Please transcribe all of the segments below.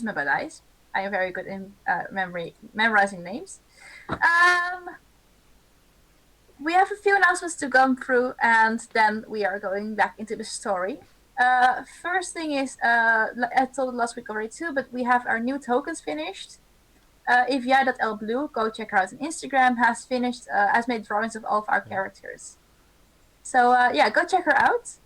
is my bad eyes. I am very good in memorizing names. We have a few announcements to go through, and then we are going back into the story. First thing is, I told it last week already too, but we have our new tokens finished. Evia.lblue, go check her out on Instagram, has made drawings of all of our characters. So yeah, go check her out.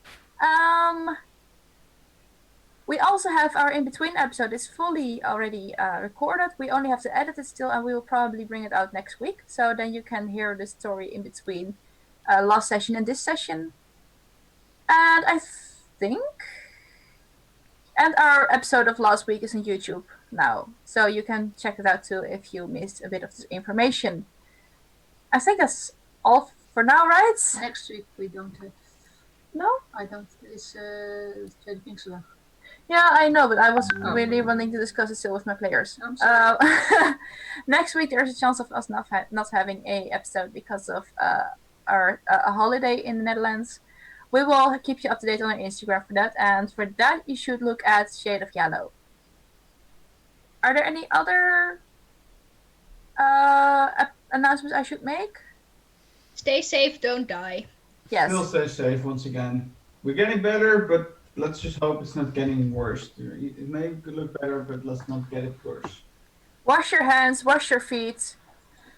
We also have our in-between episode. It's fully already recorded. We only have to edit it still, and we will probably bring it out next week. So then you can hear the story in between last session and this session. And I think... And our episode of last week is on YouTube now. So you can check it out too if you missed a bit of this information. I think that's all for now, right? Next week we don't have... No? I don't... It's Tweede Pinksterdag. Yeah, I know, but I was really wanting to discuss it still with my players. I'm sorry. Next week there's a chance of us not having a episode because of our a holiday in the Netherlands. We will keep you up to date on our Instagram for that, and for that you should look at Shade of Yellow. Are there any other announcements I should make? Stay safe, don't die. Yes. Still stay safe once again. We're getting better, but let's just hope it's not getting worse. It may look better, but let's not get it worse. Wash your hands, wash your feet.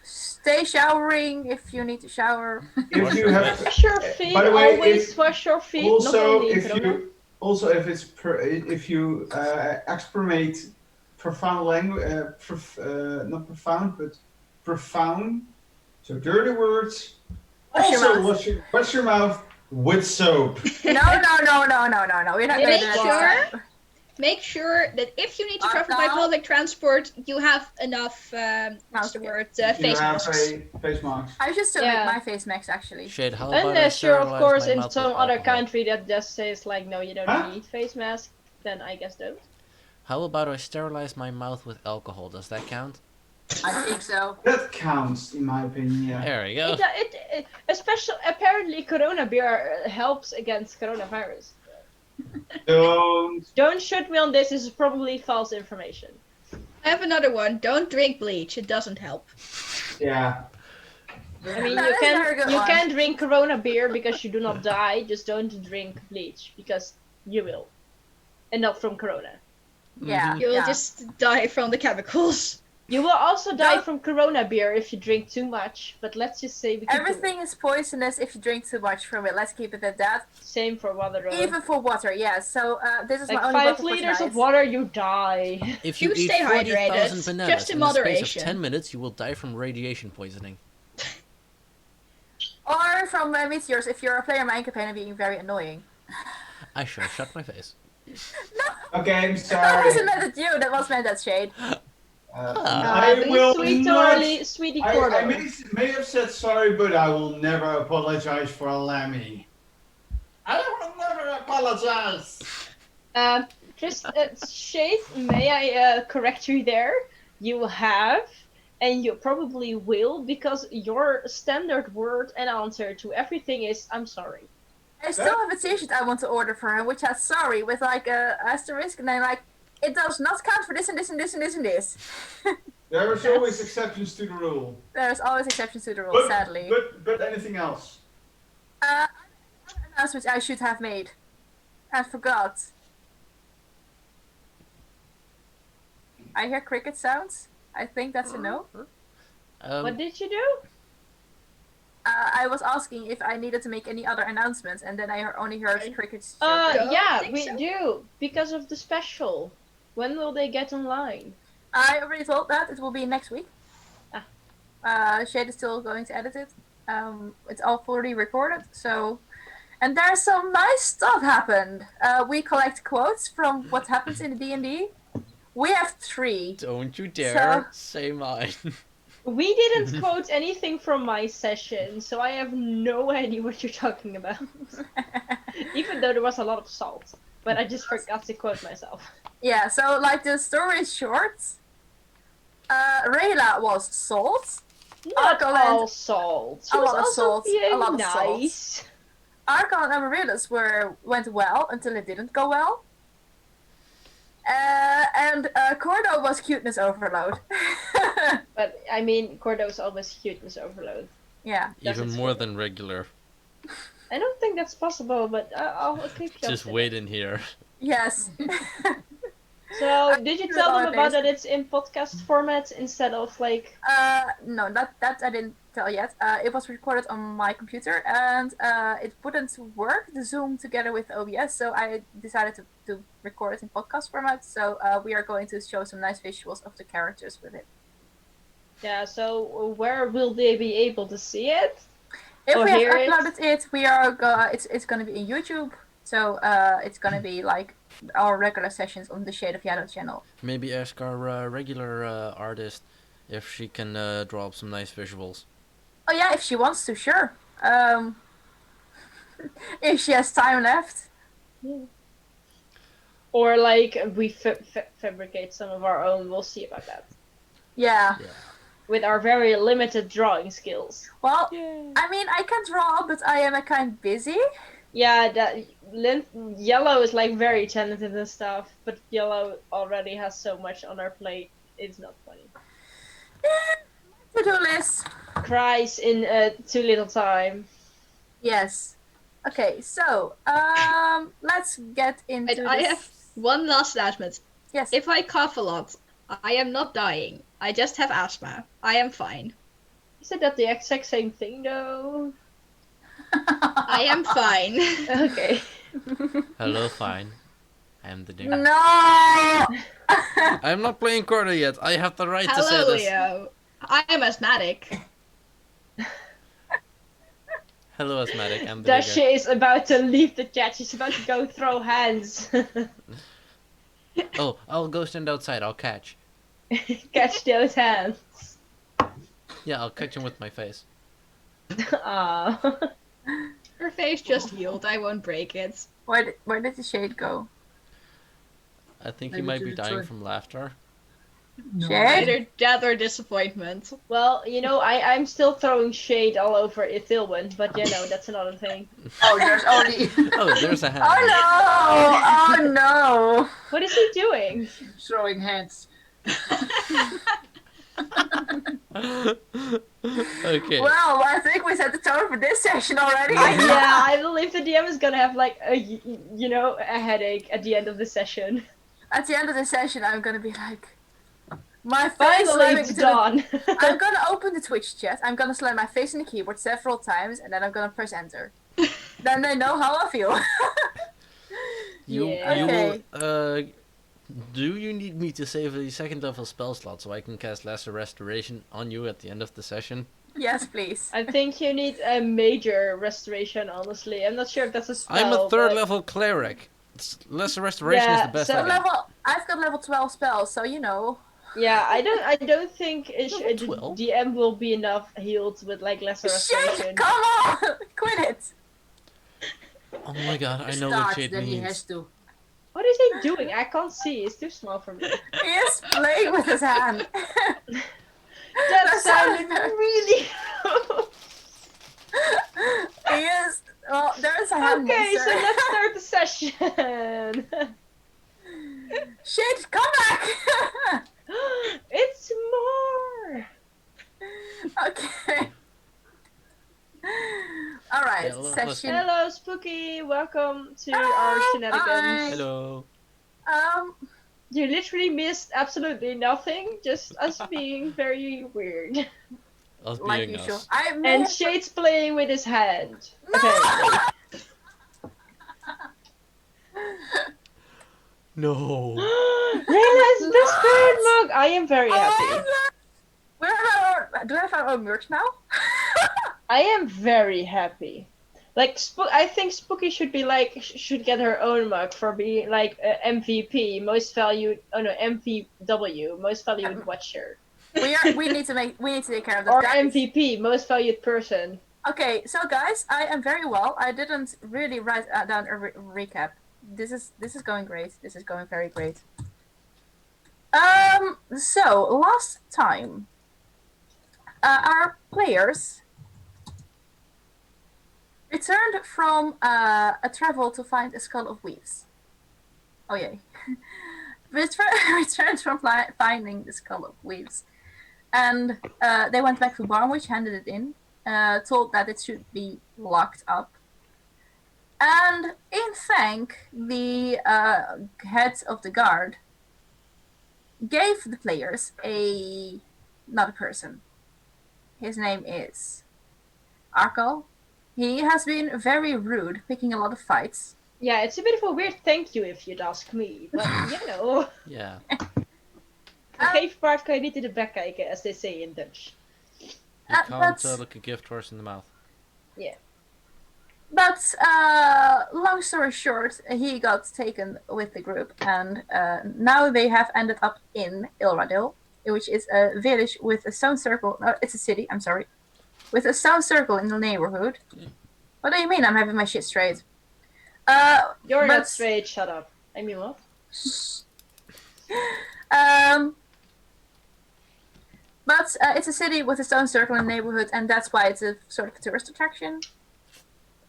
Stay showering if you need to shower. If you have, Wash your feet. by the way, Always wash your feet. also not only if you exprimate profound language, not profound, but profound, so dirty words. Wash your mouth with soap. No. We're not going to do that. Make sure that if you need to travel by public transport, you have enough, face masks. Face mask. I should still make my face mask, actually. Shade, how about unless you're, of course, in some some other country that just says, like, no, you don't need face mask, then I guess don't. How about I sterilize my mouth with alcohol? Does that count? I think so. That counts, in my opinion, yeah. There we go. Especially, apparently, Corona beer helps against coronavirus. Don't shoot me on this. This is probably false information. I have another one. Don't drink bleach. It doesn't help. Yeah. I mean, you can drink Corona beer because you do not die. Just don't drink bleach because you will, and not from Corona. Yeah. You will just die from the chemicals. You will also die from Corona beer if you drink too much, but let's just say everything is poisonous if you drink too much from it. Let's keep it at that. Same for water. Even for water, yeah. So this is like my only 5 liters of water, you die. If you eat stay 40,000 hydrated, bananas just in the space moderation. of 10 minutes, you will die from radiation poisoning. Or from meteors if you're a player in my campaign and being very annoying. I should have shut my face. No. Okay, I'm sorry. That wasn't meant at you. That was meant at Shade. I will Sweetie I may have said sorry, but I will never apologize for a lammy. I will never apologize. Shade, may I correct you there? You have, and you probably will, because your standard word and answer to everything is, I'm sorry. I still have a t-shirt I want to order for him, which has sorry with like a asterisk, and then like, it does not count for this and this and this and this and this. There is always exceptions to the rule. There's always exceptions to the rule, sadly. But anything else? Announcements I should have made. I forgot. I hear cricket sounds. I think that's a no. What did you do? I was asking if I needed to make any other announcements, and then I only heard crickets. Yeah, we do, because of the special. When will they get online? I already told that. It will be next week. Shade is still going to edit it. It's all fully recorded, so... And there's some nice stuff happened. We collect quotes from what happens in the D&D. We have 3. Don't you dare say mine. We didn't quote anything from my session, so I have no idea what you're talking about. Even though there was a lot of salt. But I just forgot to quote myself. Yeah, so like the story is short. Rayla was salt. Not all salt. She was also being a lot of nice. Salt. Archon and Amaryllis went well until it didn't go well. And Cordo was cuteness overload. But I mean, Cordo's always cuteness overload. Yeah. Even That's more true. than regular. I don't think that's possible, but I'll keep you Just updated. wait in here. Yes. So, did you do tell them nowadays. about that it's in podcast format instead of like... No, that I didn't tell yet. It was recorded on my computer and it wouldn't work, the Zoom together with OBS, so I decided to record it in podcast format. So we are going to show some nice visuals of the characters with it. Yeah, so where will they be able to see it? If Or we have hear it? uploaded it, we are it's gonna be in YouTube. So it's gonna be like our regular sessions on the Shade of Shadow channel. Maybe ask our regular artist if she can draw up some nice visuals. Oh yeah, if she wants to, sure. If she has time left. Or like we fabricate some of our own, we'll see about that. Yeah. With our very limited drawing skills. Well, I mean, I can draw, but I am a kind busy. Yeah, Yellow is like very talented and stuff, but Yellow already has so much on her plate, it's not funny. To-do list. Cries in too little time. Yes. Okay, so let's get into I this. have one last announcement. Yes. If I cough a lot, I am not dying. I just have asthma. I am fine. Isn't that the exact same thing though? I am fine. Okay. Hello, fine. I am the dude. No. I'm not playing Corda yet. I have the right to say Hello, this. Leo. I am asthmatic. Hello, asthmatic. I'm the Dasha digger. is about to leave the chat. She's about to go throw hands. Oh, I'll go stand outside. I'll catch. Catch those hands. Yeah, I'll catch him with my face. Aww. Her face just healed. I won't break it. Where did the shade go? I think Maybe he might to be the dying toy. from laughter. No. Shade? Either death or disappointment. Well, you know, I'm still throwing shade all over Ithilwyn, but you know, that's another thing. Oh, there's only Oh, there's a hand. Oh no! Oh no! What is he doing? throwing hands. Okay. Well, I think we set the tone for this session already. Yeah, I believe the DM is gonna have like a headache at the end of the session. At the end of the session, I'm gonna be like, my face Finally, slamming it's into the- done. I'm gonna open the Twitch chat. I'm gonna slam my face in the keyboard several times, and then I'm gonna press enter. Then they know how I feel. You Yeah. will. Do you need me to save a second level spell slot so I can cast Lesser Restoration on you at the end of the session? Yes, please. I think you need a major restoration, honestly. I'm not sure if that's a spell. I'm a third but- level cleric. Lesser Restoration is Yeah, the best so I can. I've got level 12 spells, so you know. Yeah, I don't think Level the 12? DM will be enough healed with like lesser Shit! restoration. Come on! Quit it! Oh my god, I know what Start, shade then he means. has to. What is he doing? I can't see. It's too small for me. He is playing with his hand. That sounded really. He is. Well, there is a hand Okay, so monster. let's start the session. Shit, come back! It's more. Okay. Alright, Yeah, let's- session. Hello, Spooky. Welcome to Hello, our shenanigans. hi. Hello. You literally missed absolutely nothing, just us being very weird. Us Like being usual. us. I may And have- Shade's playing with his hand. No! Okay. No. Layla's best friend mug! I am very Oh, happy. do we have our own merch now? I am very happy. Like, I think Spooky should be like, should get her own mug for being like MVP, most valued, oh no, MVW, most valued watcher. We need to take care of that. Or Guys. MVP, most valued person. Okay, so guys, I am very well. I didn't really write down a recap. This is going great. This is going very great. So last time, our players returned from a travel to find a skull of weaves. Oh yay! returned from finding the skull of leaves. And they went back to Barnwich, handed it in, told that it should be locked up. And in thank, the head of the guard gave the players another person. His name is Arkel. He has been very rude, picking a lot of fights. Yeah, it's a bit of a weird thank you if you'd ask me, but you know. Yeah. Geef paard kan je niet in de bek kijken, as they say in Dutch. You can't but- look a gift horse in the mouth. But long story short, he got taken with the group, and now they have ended up in Ilradil, which is a village with a stone circle. No, it's a city. I'm sorry, with a stone circle in the neighborhood. What do you mean? I'm having my shit straight. You're but- not straight, shut up. I mean, what? But it's a city with a stone circle in the neighborhood, and that's why it's a sort of a tourist attraction.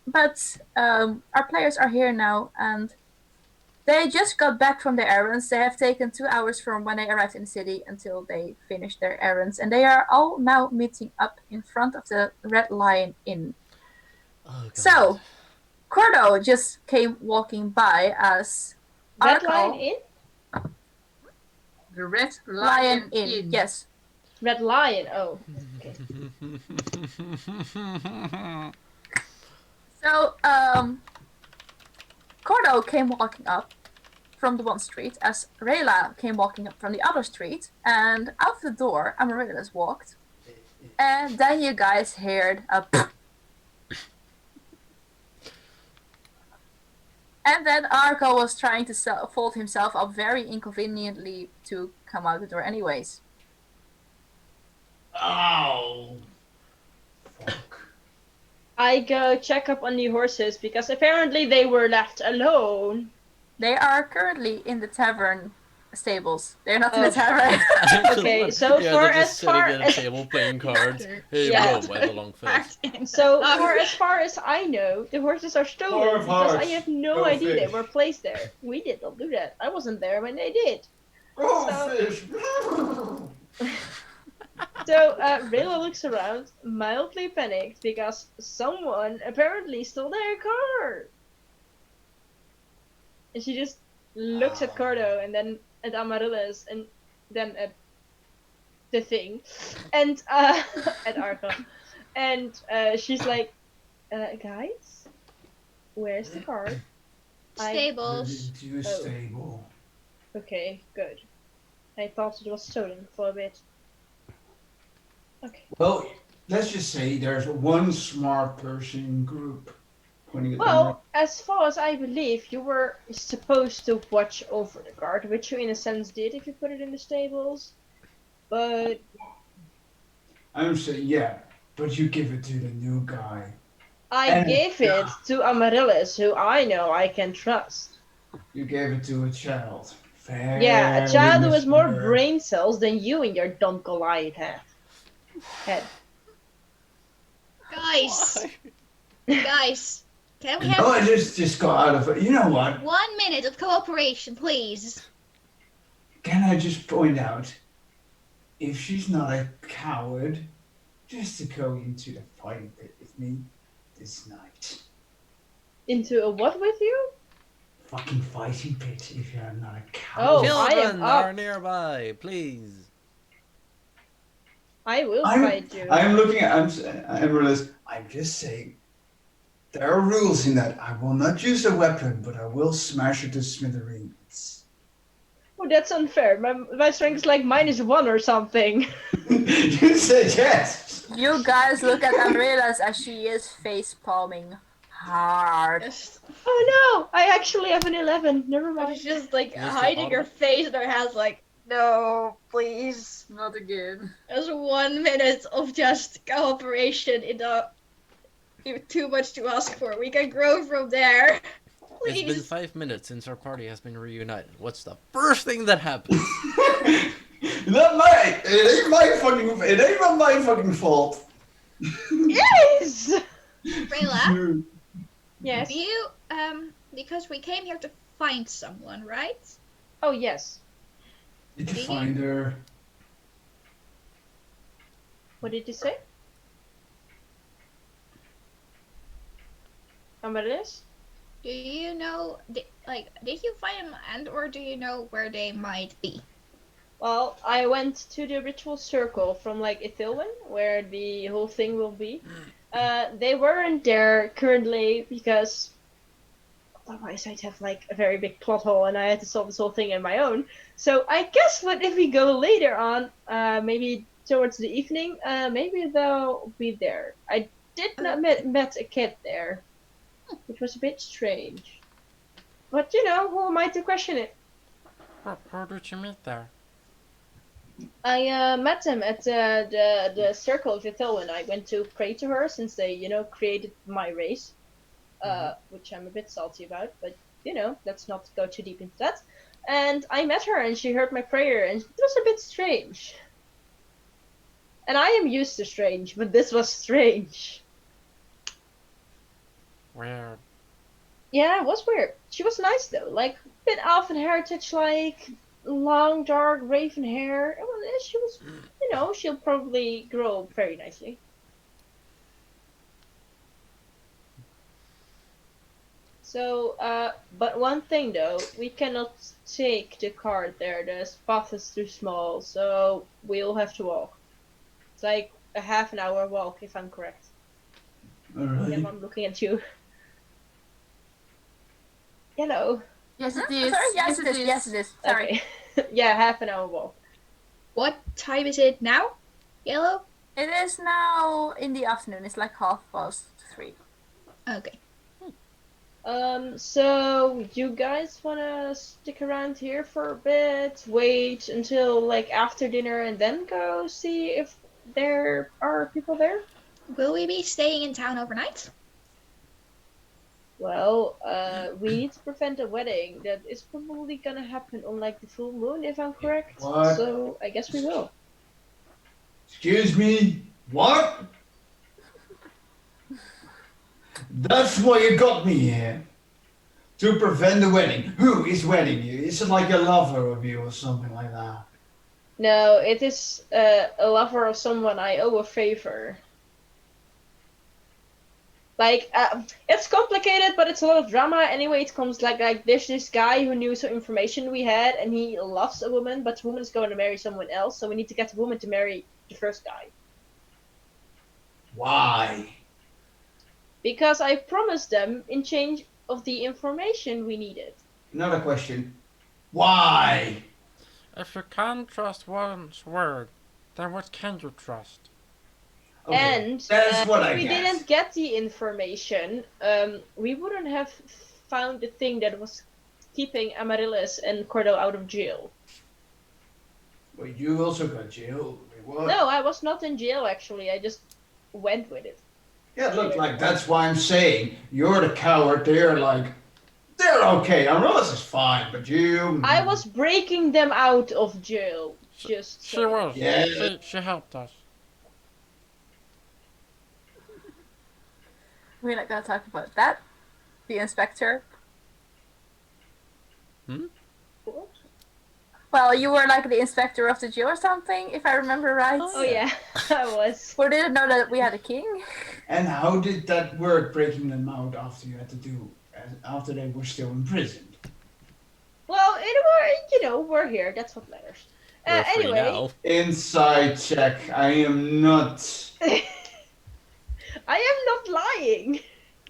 But our players are here now, and they just got back from their errands. They have taken 2 hours from when they arrived in the city until they finished their errands, and they are all now meeting up in front of the Red Lion Inn. Oh, God. So, Cordo just came walking by as Red Arkel- Lion Inn? The Red Lion Inn. Yes. Red Lion, oh. So, Cordo came walking up from the one street as Rayla came walking up from the other street, and out the door Amaryllis walked, and then you guys heard a and then Arco was trying to fold himself up very inconveniently to come out the door anyways. Ow. Fuck. I go check up on the horses because apparently they were left alone. They are currently in the tavern stables. They're not in the Oh. tavern. Okay, so yeah, for they're as just sitting far at a as table playing cards. Hey, Yeah. bro, I have a long face. so for as far as I know, the horses are stolen Four of because I hearts. have no Go idea they fish. were placed there. We did not do that. I wasn't there when they did. Oh, So- fish. So Rayla looks around, mildly panicked because someone apparently stole their car. And she just looks at Cordo and then at Amaryllis and then at the thing and at Arca. And she's like, guys, where's the car? Stables. To a Oh. stable. Okay, good. I thought it was stolen for a bit. Okay. Well, let's just say there's one smart person in group. Pointing at them. Well, as far as I believe, you were supposed to watch over the guard, which you in a sense did if you put it in the stables. But I'm saying, yeah, but you give it to the new guy. I And- gave it to Amaryllis, who I know I can trust. You gave it to a child. Yeah, a child who has more Very brain cells than you and your dumb Goliath head. Guys, guys, can we Oh, have I just got out of it. You know what? 1 minute of cooperation, please? Can I just point out, if she's not a coward, just to go into the fighting pit with me this night. Into a what with you? Fucking fighting pit if you're not a Oh, coward. I am Children up. are nearby, please. I will I'm- fight you. I'm looking at, I'm just saying, there are rules in that. I will not use a weapon, but I will smash it to smithereens. Oh, that's unfair. My strength is like -1 or something. You said yes. You guys look at Amaryllis as she is face palming hard. Oh no! I actually have an 11. Never mind. She's just like Where's the hiding her auto? face in her hands, like, no, please. Not again. There's 1 minute of just cooperation in the. Too much to ask for. We can grow from there. It's been Please. 5 minutes since our party has been reunited. What's the first thing that happens? It ain't not my fucking fault. Yes! Rayla, Yes. you because we came here to find someone, right? Oh yes. Did you Did find her? What did you say? Amaryllis? Do you know, did you find them, and or do you know where they might be? Well, I went to the ritual circle from like Ithilwyn, where the whole thing will be. They weren't there currently because otherwise I'd have like a very big plot hole and I had to solve this whole thing on my own. So I guess what if we go later on, maybe towards the evening, maybe they'll be there. I did not met a kid there, which was a bit strange. But you know, who am I to question it? How did you meet there? I met them at the circle of Ithilwyn. I went to pray to her since they, you know, created my race, which I'm a bit salty about. But you know, let's not go too deep into that. And I met her, and she heard my prayer, and it was a bit strange. And I am used to strange, but this was strange. Weird. Yeah, it was weird. She was nice though, like bit elven heritage, like long dark raven hair. She was, you know, she'll probably grow very nicely. So, but one thing though, we cannot take the cart there. The path is too small, so we'll have to walk. It's like a half an hour walk, if I'm correct. Alright. Yeah, I'm looking at you. Hello. Yes, it Sorry, is. yes it is. Yes it is. Sorry. Okay. Yeah, half an hour walk. What time is it now? Yellow? It is now in the afternoon. It's like 3:30. Okay. So you guys wanna stick around here for a bit, wait until like after dinner and then go see if there are people there? Will we be staying in town overnight? Well, we need to prevent a wedding that is probably gonna happen on like the full moon, if I'm correct. What? So I guess we will. Excuse me? What? That's why you got me here. To prevent a wedding. Who is wedding you? Is it like a lover of you or something like that? No, it is a lover of someone I owe a favor. Like, it's complicated, but it's a lot of drama. Anyway, it comes like there's this guy who knew some information we had, and he loves a woman, but the woman is going to marry someone else, so we need to get the woman to marry the first guy. Why? Because I promised them in change of the information we needed. Another question. Why? If you can't trust one's word, then what can you trust? Okay, And that's what if I we guessed. didn't get the information, we wouldn't have found the thing that was keeping Amaryllis and Cordo out of jail. Well, you also got jailed. Wait, what? No, I was not in jail actually. I just went with it. Yeah, look, like that's why I'm saying you're the coward. They're okay. Amaryllis is fine, but you. I was breaking them out of jail. Just She saying. was. Yeah. She helped us. We're not gonna talk about that. The inspector. What? Well, you were like the inspector of the jail or something, if I remember right. Oh yeah, I was. Or didn't know that we had a king. And how did that work, breaking them out after you had to do, after they were still imprisoned? Well, we're here. That's what matters. We're free Anyway, now. Inside check. I am not. I am not lying.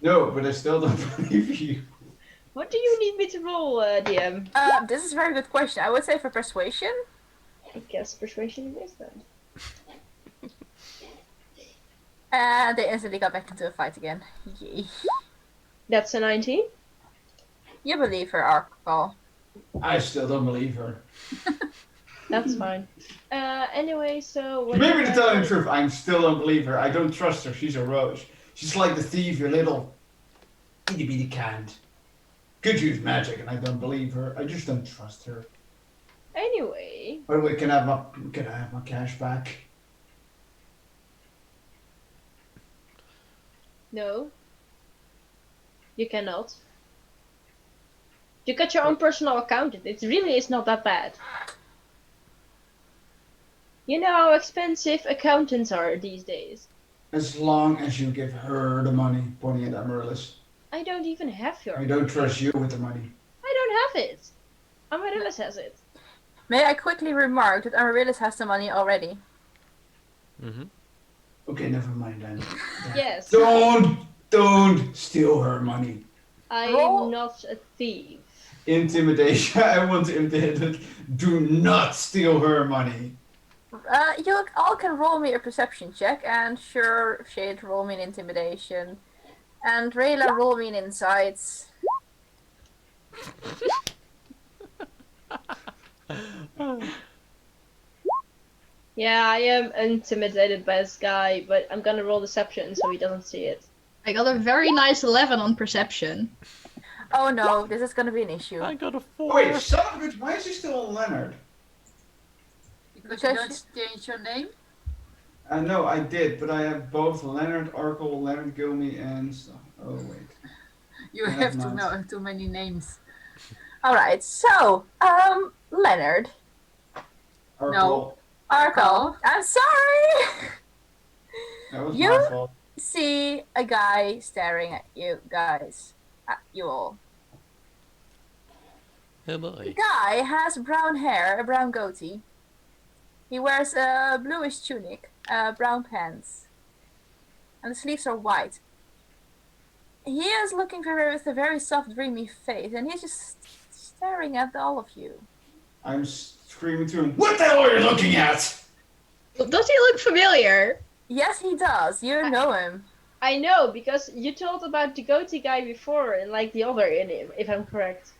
No, but I still don't believe you. What do you need me to roll, DM? This is a very good question. I would say for persuasion. I guess persuasion it is then. And they instantly got back into a fight again. Yay. That's a 19. You believe her, Arkval. I still don't believe her. That's fine. Anyway, so what Maybe you to tell you guys- the truth, I still don't believe her. I don't trust her. She's a roach. She's like the thief, your little itty bitty canned. Could use magic, and I don't believe her. I just don't trust her. Anyway, By the way, can I have my cash back? no. You cannot. You got your own personal account. It really is not that bad. You know how expensive accountants are these days. As long as you give her the money, pointing at Amaryllis. I don't even have your I don't trust you with the money. I don't have it. Amaryllis has it. May I quickly remark that Amaryllis has the money already? Mm-hmm. Okay, never mind then. Yes. Don't steal her money. I Roll. am not a thief. Intimidation. I want to intimidate. Do not steal her money. You all can roll me a perception check, and sure, Shade, roll me an intimidation. And Rayla, roll me an insights. Yeah, I am intimidated by this guy, but I'm gonna roll deception so he doesn't see it. I got a very nice 11 on perception. Oh no, this is gonna be an issue. I got a 4. Oh, wait, son of a bitch, why is he still on Leonard? Because you don't change your name? No, I did, but I have both Leonard Arkle, Leonard Gilmy, and stuff. Oh, wait. You Yeah, have nice. too many names. Alright, so, Leonard. Arkle. No. Arkle. I'm sorry! That was You- my fault. See a guy staring at you guys. At you all. Oh The boy. guy has brown hair, a brown goatee. He wears a bluish tunic, brown pants. And the sleeves are white. He is looking with a very soft, dreamy face, and he's just staring at all of you. I'm screaming to him, what the hell are you looking at? Does he look familiar? Yes, he does. You know him. I know, because you told about the goatee guy before and like the other in him, if I'm correct.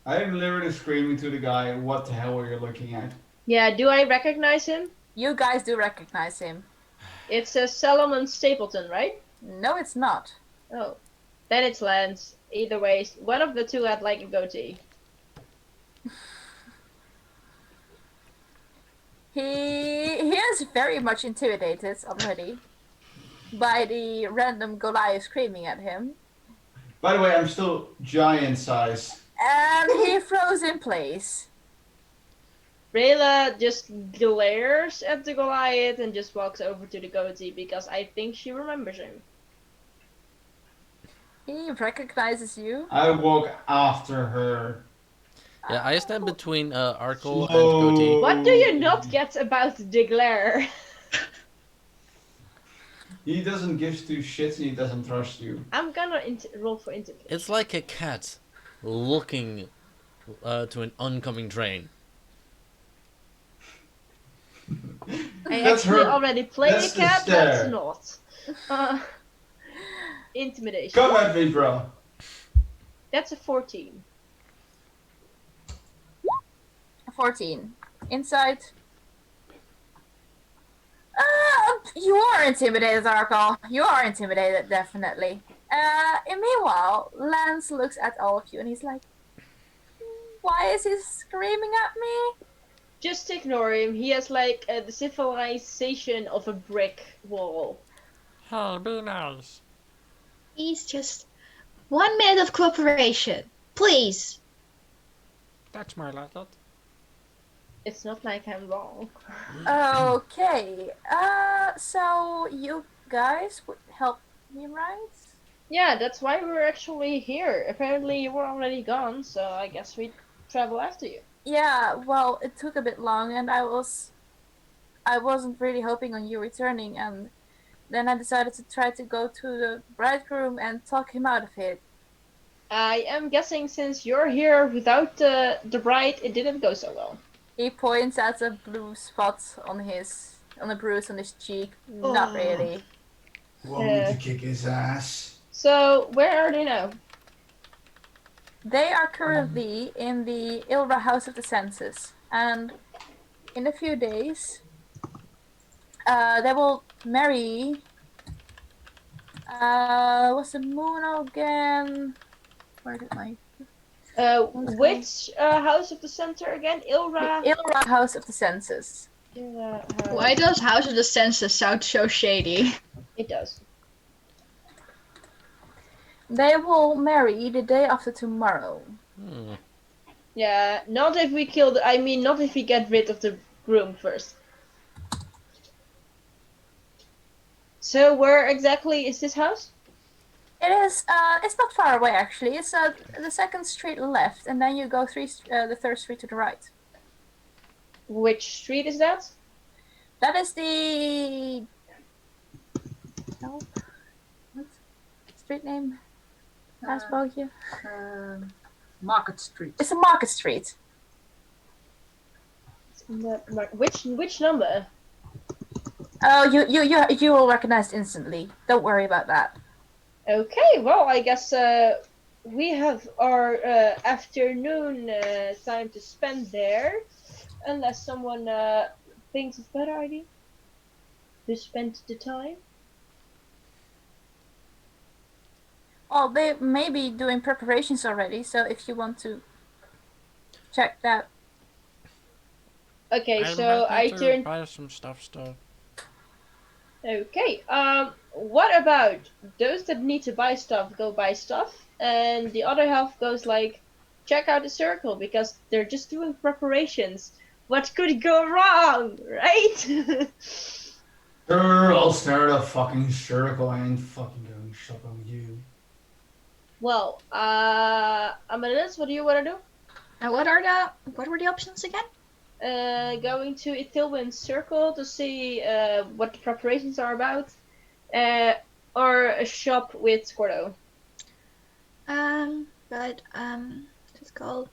I am literally screaming to the guy, what the hell are you looking at? Yeah, do I recognize him? You guys do recognize him. It says Solomon Stapleton, right? No, it's not. Oh. Then it's Lance. Either way, one of the two had like a goatee. He is very much intimidated already by the random Goliath screaming at him. By the way, I'm still giant size. And he froze in place. Rayla just glares at the Goliath and just walks over to the goatee because I think she remembers him. He recognizes you. I walk after her. Yeah, I stand between Arkle and Slow. Goatee. What do you not get about the glare? He doesn't give two shits and he doesn't trust you. I'm gonna roll for intimidation. It's like a cat looking to an oncoming train. I That's actually her. already played That's a the cat, stare. that's not. Intimidation. Come at me, bro. That's a 14. 14. Inside. You are intimidated, Arkle. You are intimidated, definitely. And meanwhile, Lance looks at all of you and he's like, why is he screaming at me? Just ignore him. He has like the civilization of a brick wall. Oh, be nice. He's just 1 minute of cooperation. Please. That's my lad. It's not like I'm wrong. Okay. So you guys would help me, right? Yeah, that's why we're actually here. Apparently you were already gone, so I guess we travel after you. Yeah, well, it took a bit long and I wasn't really hoping on you returning, and then I decided to try to go to the bridegroom and talk him out of it. I am guessing since you're here without the bride, it didn't go so well. He points at a blue spot on a bruise on his cheek. Not Oh. really. Want me to kick his ass? So, where are they now? They are currently in the Ilra House of the Senses, and in a few days, they will marry. What's the moon again? Where did my Which house of the center again? Ilra? Ilra House of the Senses? Ilra Why does House of the Senses sound so shady? It does. They will marry the day after tomorrow. Hmm. Yeah, not if we kill not if we get rid of the groom first. So where exactly is this house? It is. It's not far away actually. It's the second street left, and then you go the third street to the right. Which street is that? That is the. No. What? Street name? Last bootje. Market Street. It's a Market Street. Which number? Oh, you will recognize instantly. Don't worry about that. Okay, well, I guess we have our afternoon time to spend there, unless someone thinks of a better idea to spend the time. Well, they may be doing preparations already, so if you want to check that. Okay, I so might I need to turn. buy some stuff still. Okay, what about those that need to buy stuff go buy stuff, and the other half goes like, check out the circle because they're just doing preparations. What could go wrong, right? Sure, I'll start a fucking circle. I ain't fucking going shopping with you. Well, Amadeus, what do you want to do? And what were the options again? Going to Ithilwin's circle to see what the preparations are about, or a shop with Scordo. What's it called?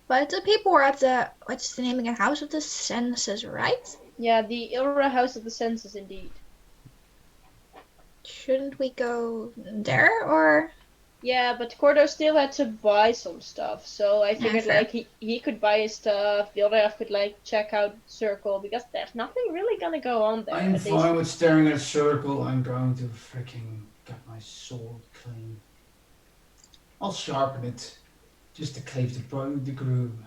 But the people were at the, what's the name again? House of the Senses, right? Yeah, the Ilra House of the Senses, indeed. Shouldn't we go there, or? Yeah, but Cordo still had to buy some stuff, so I figured fair. like he could buy his stuff, the other half could like check out Circle, because there's nothing really gonna go on there. I'm at least. fine with staring at a circle. I'm going to freaking get my sword clean. I'll sharpen it, just to cleave the groom.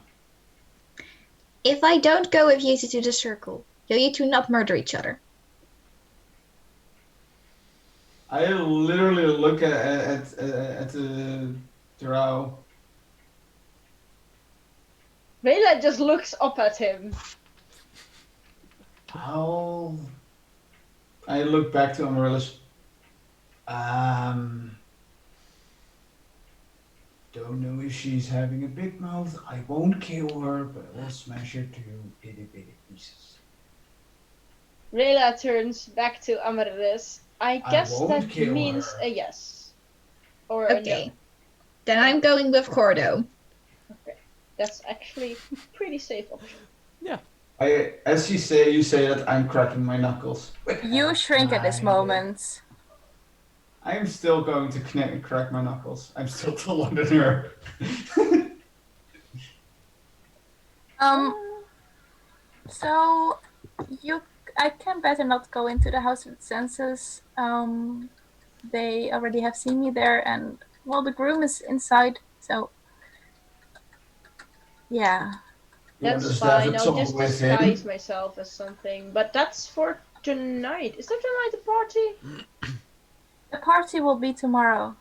If I don't go with you to the circle, will you two not murder each other? I literally look at the drow. Rayla just looks up at him. I look back to Amaryllis. Don't know if she's having a big mouth. I won't kill her, but I will smash her to itty bitty pieces. Rayla turns back to Amaryllis. I guess won't that kill means her. a yes. Or a Okay. no. Then I'm going with Cordo. That's actually a pretty safe option. As you say that I'm cracking my knuckles. You shrink at this moment. I am still going to crack my knuckles. I'm still taller than her. So I can better not go into the House of the Senses. They already have seen me there, and well, the groom is inside, so yeah. That's fine, I'll just disguise myself as something. But that's for tonight. Is that tonight the party? The party will be tomorrow.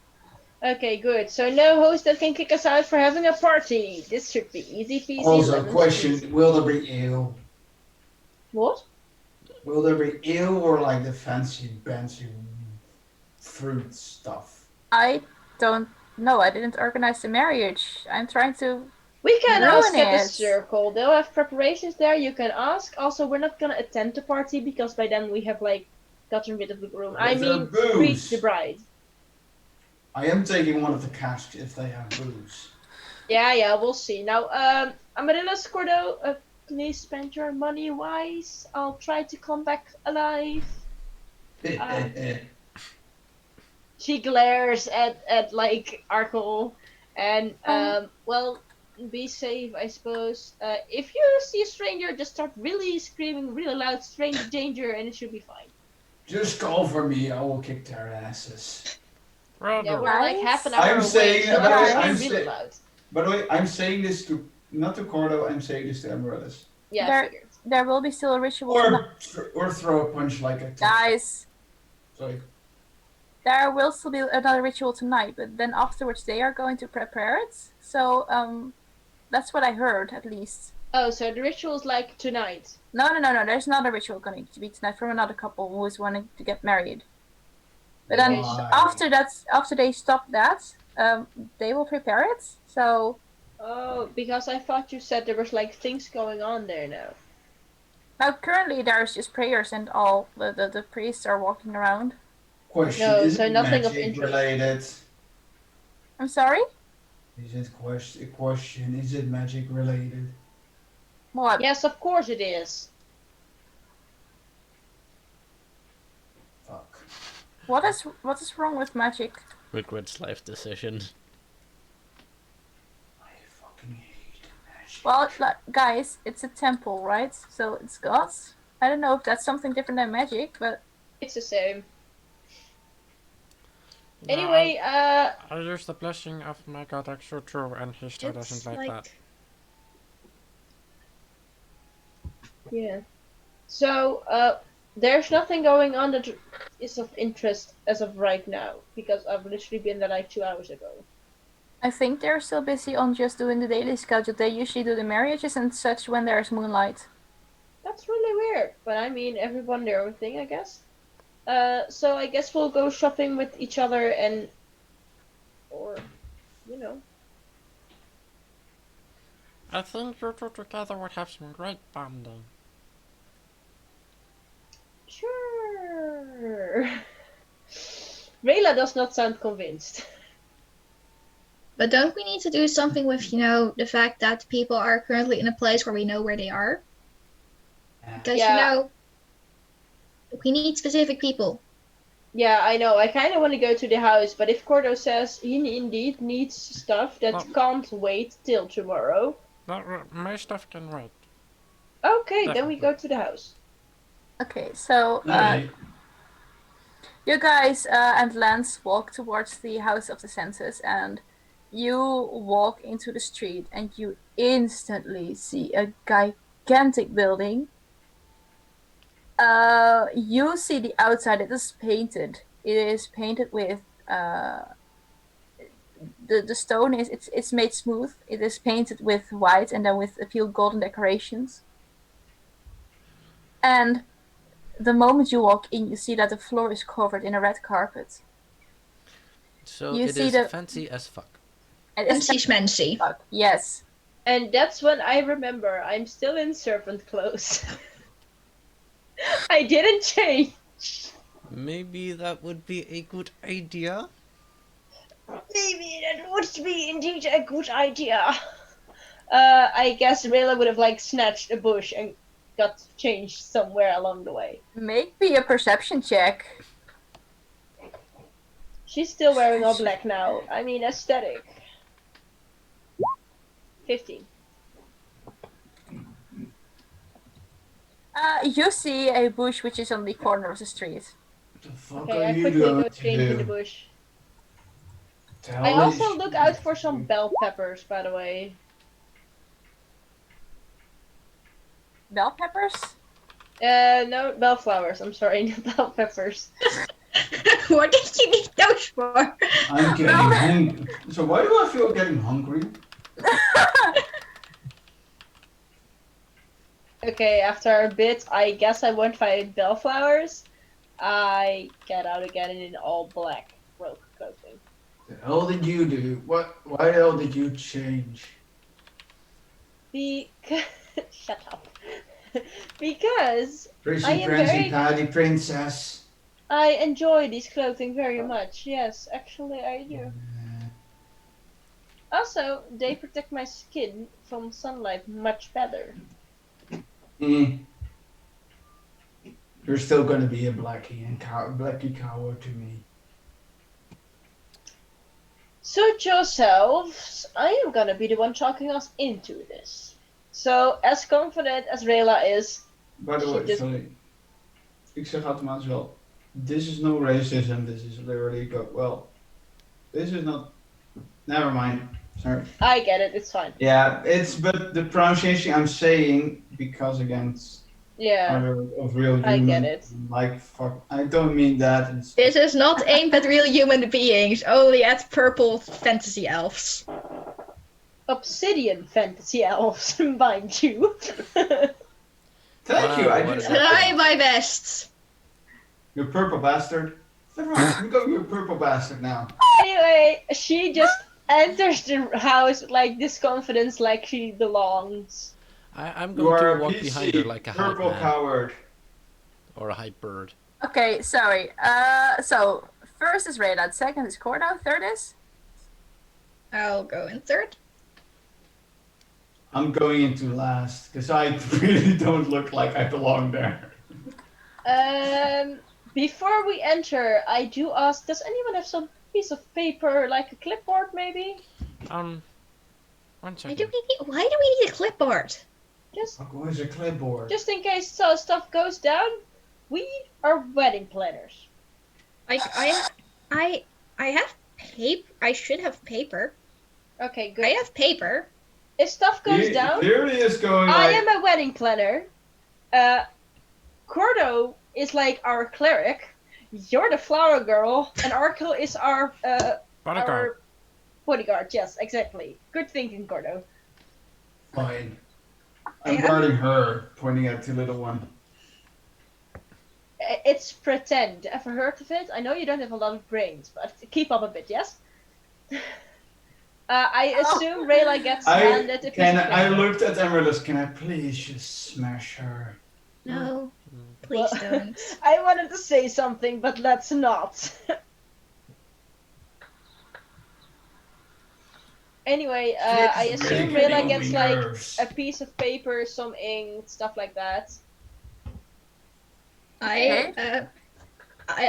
Okay, good. So no host that can kick us out for having a party. This should be easy peasy. Also, lemon question: squeezy. will there be ale? What? Will there be ale or like the fancy fruit stuff? I don't know. I didn't organize the marriage. I'm trying to. We can Ruin ask at the it. circle. They'll have preparations there. You can ask. Also, we're not gonna attend the party because by then we have like gotten rid of the groom. I Is there mean, booze? greet the bride. I am taking one of the casks if they have booze. Yeah, we'll see. Now, Amaryllis, Cordo, please spend your money wise. I'll try to come back alive. She glares at like Arkle, and well, be safe, I suppose. If you see a stranger, just start really screaming really loud, stranger danger, and it should be fine. Just call for me. I will kick their asses. Yeah, we're like half an hour I'm away, saying- so but let's I'm scream really saying- loud. By the way, I'm saying this not to Cordo. I'm saying this to Amaryllis. Yeah, I There- figured. There will be still a ritual tonight. Or throw a punch like a. Guys, Sorry. there will still be another ritual tonight, but then afterwards they are going to prepare it. So that's what I heard, at least. Oh, so the ritual's like tonight. No. There's not a ritual going to be tonight from another couple who is wanting to get married. But then Why? after they stop that, they will prepare it. So Oh, because I thought you said there was like things going on there now. now currently there's just prayers and all the priests are walking around. Question: No, is so it nothing of magic interest. related? I'm sorry? Is it question? Is it magic related? What? Yes, of course it is. Fuck. What is wrong with magic? Regrets life decision. I fucking hate magic. Well, guys, it's a temple, right? So it's gods. I don't know if that's something different than magic, but It's the same. Anyway, I use the blessing of my god Exo too, and he still It's doesn't like that. yeah. So, there's nothing going on that is of interest as of right now, because I've literally been there like 2 hours ago. I think they're still busy on just doing the daily schedule. They usually do the marriages and such when there's moonlight. That's really weird, but I mean, everyone their own thing, I guess. So I guess we'll go shopping with each other or, you know. I think you two together would have some great bonding. Sure. Rayla does not sound convinced. But don't we need to do something with, the fact that people are currently in a place where we know where they are? Because, Yeah. We need specific people. Yeah, I know. I kind of want to go to the house, but if Cordo says he indeed needs stuff that Well- can't wait till tomorrow, My stuff can wait. okay, then we go to the house. Okay, so Okay. you guys and Lance walk towards the House of the Senses, and you walk into the street, and you instantly see a gigantic building. You see the outside. It is painted. It is painted with the stone is it's made smooth. It is painted with white and then with a few golden decorations. And the moment you walk in, you see that the floor is covered in a red carpet. So You it see is the- fancy as fuck. And it's Fancy schmancy. yes. And that's when I remember I'm still in servant clothes. I didn't change. Maybe that would be a good idea. Maybe that would be indeed a good idea. I guess Rayla would have like snatched a bush and got changed somewhere along the way. Make me a perception check. She's still wearing all black now. I mean, aesthetic. 15. You see a bush which is on the corner of the street. What the fuck Okay, are I you quickly go going change in the to do? bush. Tell I also me- look out for some bell peppers, by the way. Bell peppers? No, bellflowers. I'm sorry, not bell peppers. What did you need those for? I'm getting hungry. So why do I feel getting hungry? Okay, after a bit, I guess I won't find bellflowers. I get out again in all black rope clothing. The hell did you do? What? Why the hell did you change? Shut up. Because Prissy, I am Prancy, very- Patty, Princess. I enjoy this clothing very much. Yes, actually I do. Also, they protect my skin from sunlight much better. Mm. You're still gonna be a blackie and blackie cow to me. Suit yourselves. I am gonna be the one talking us into this. So, as confident as Rayla is, By the She way, just- sorry. Ik zeg automatisch wel. This is no racism. This is literally well. This is not. Never mind. Sorry. I get it, it's fine. Yeah, it's but the pronunciation I'm saying because again it's Yeah, of real human. I get it. Like fuck, I don't mean that. It's, This is not aimed at real human beings, only at purple fantasy elves. obsidian fantasy elves, mind you. Thank you. Wow, I what just a Try my best. You purple bastard. Is that right? I'm going you purple bastard now. Anyway, she just enters the house with like this confidence, like she belongs. I'm You going to are a walk behind her PC, like a hype purple man coward. or a hype bird. Okay, sorry. So first is Radad, second is Cordo, third is. I'll go in third. I'm going into last because I really don't look like I belong there. Before we enter, I do ask, does anyone have some piece of paper, like a clipboard maybe? One Why second. do we need a clipboard? Just Where's a clipboard? just in case stuff goes down. We are wedding planners. I have paper. I should have paper. Okay, good. I have paper. If stuff goes He down, clearly is going I like. am a wedding planner. Cordo is like our cleric. You're the flower girl, and Arkle is our Bodyguard. our bodyguard. Yes, exactly. Good thinking, Cordo. Fine. I'm guarding her, pointing at the little one. It's pretend. Ever heard of it? I know you don't have a lot of brains, but keep up a bit, yes? I assume Rayla gets handed a piece of I paper. looked at Amaryllis. Can I please just smash her? No, please don't. I wanted to say something, but let's not. Anyway, I It's assume really Rayla getting gets on my like nerves. a piece of paper, some ink, stuff like that.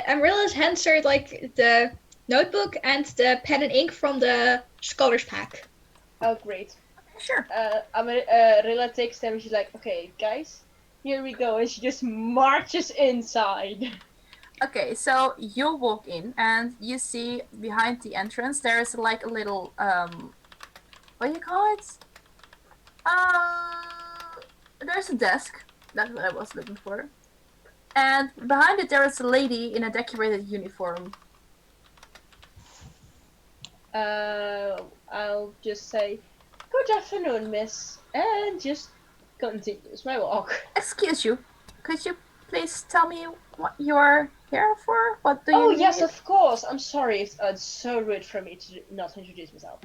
Amarilla's hands her like the notebook and the pen and ink from the scholars pack. Oh, great. Sure. Rayla takes them and she's like, okay, guys, here we go. And she just marches inside. Okay, so you walk in and you see behind the entrance there's like a little what do you call it? There's a desk. That's what I was looking for. And behind it there is a lady in a decorated uniform. I'll just say, good afternoon, miss, and just continues my walk. Excuse you, could you please tell me what you're here for? What do you Oh, need? yes, of course. I'm sorry. It's so rude for me to not introduce myself.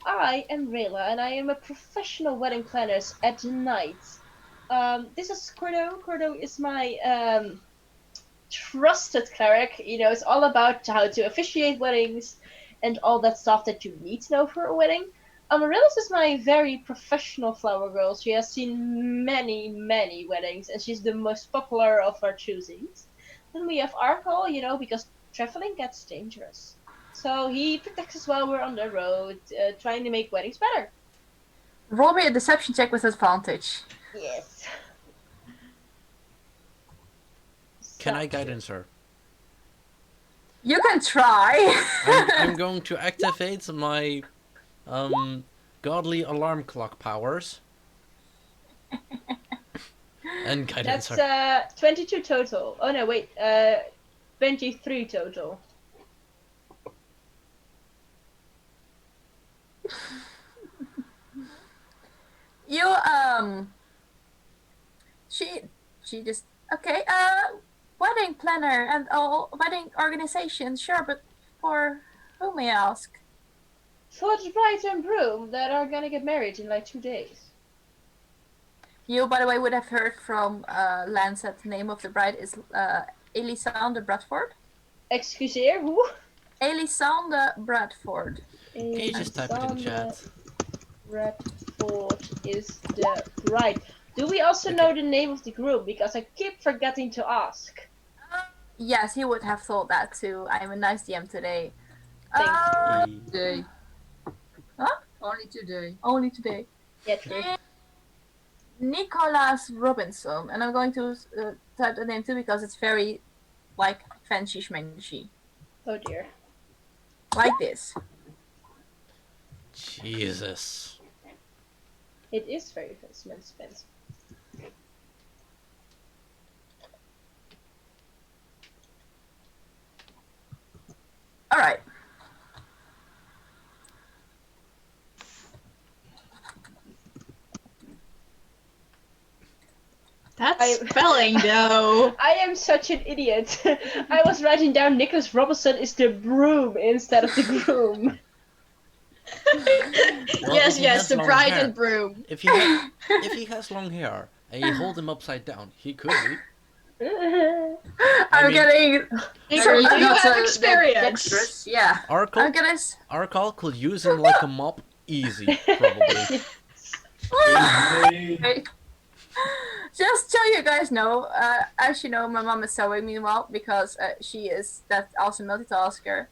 I am Rayla, and I am a professional wedding planner at night. This is Cordo. Cordo is my trusted cleric. You know, it's all about how to officiate weddings and all that stuff that you need to know for a wedding. Amaryllis is my very professional flower girl. She has seen many, many weddings, and she's the most popular of our choosings. Then we have Arkle, you know, because traveling gets dangerous. So he protects us while we're on the road, trying to make weddings better. Roll me a deception check with advantage. Yes. Can I guidance her? You can try. I'm going to activate my godly alarm clock powers and guidance That's her. 22 total. Oh no, wait, 23 total. You she just okay, wedding planner and all wedding organization, sure, but for who may I ask? For the bride and groom that are gonna get married in like 2 days. You, by the way, would have heard from Lance that the name of the bride is Elisande Bradford. Excuseer, who? Elisande Bradford. Can you just type it in chat? Bradford is the bride. Do we also know the name of the groom? Because I keep forgetting to ask. Yes, he would have thought that too. I'm a nice DM today. Thank you. Today. Huh? Only today. Only today. Yeah, true. Nicholas Robinson, and I'm going to type the name too because it's very like fancy schmancy. Oh dear. Like this. Jesus. It is very expensive. Alright. That's spelling, though. I am such an idiot. I was writing down Nicholas Robinson is the broom instead of the groom. Well, Yes, if he yes, has the long bride hair. and broom. If he has long hair and you hold him upside down, he could be. I'm mean- getting Ingrid, I'm do you not have so experience? dexterous. Yeah. Arkle, I'm gonna. Arkle could use him like a mop, easy, probably. Okay. Just so you guys know, as you know, my mom is sewing me well because she is that awesome multitasker.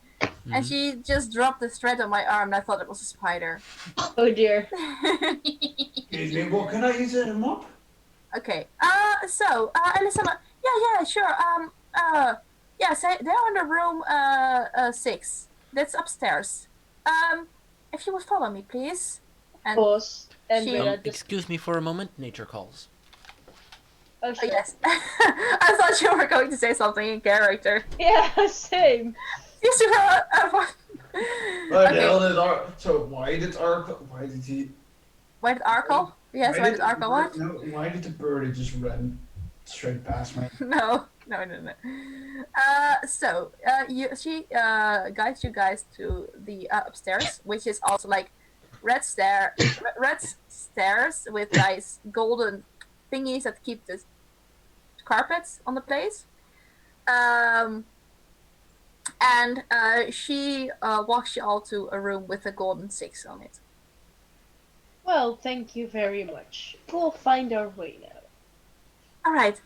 And she just dropped the thread on my arm and I thought it was a spider. Oh dear. Excuse me, what can I use as a mop? Okay. So, Elisama, yeah, sure. Yeah, they're in the room 6. That's upstairs. If you would follow me, please. And Pause. And she- Rilla just. Excuse me for a moment, nature calls. Oh, Oh, sure. yes. I thought you were going to say something in character. Yeah, same. Yes, you were. Why Okay. why did he? Why did Arkle? Yes, why did Arkle what? No, why did the birdie just run straight past me? No. She guides you guys to the upstairs, which is also like red stairs with nice golden thingies that keep the carpets on the place. And she walks you all to a room with a golden 6 on it. Well, thank you very much. We'll find our way now. All right.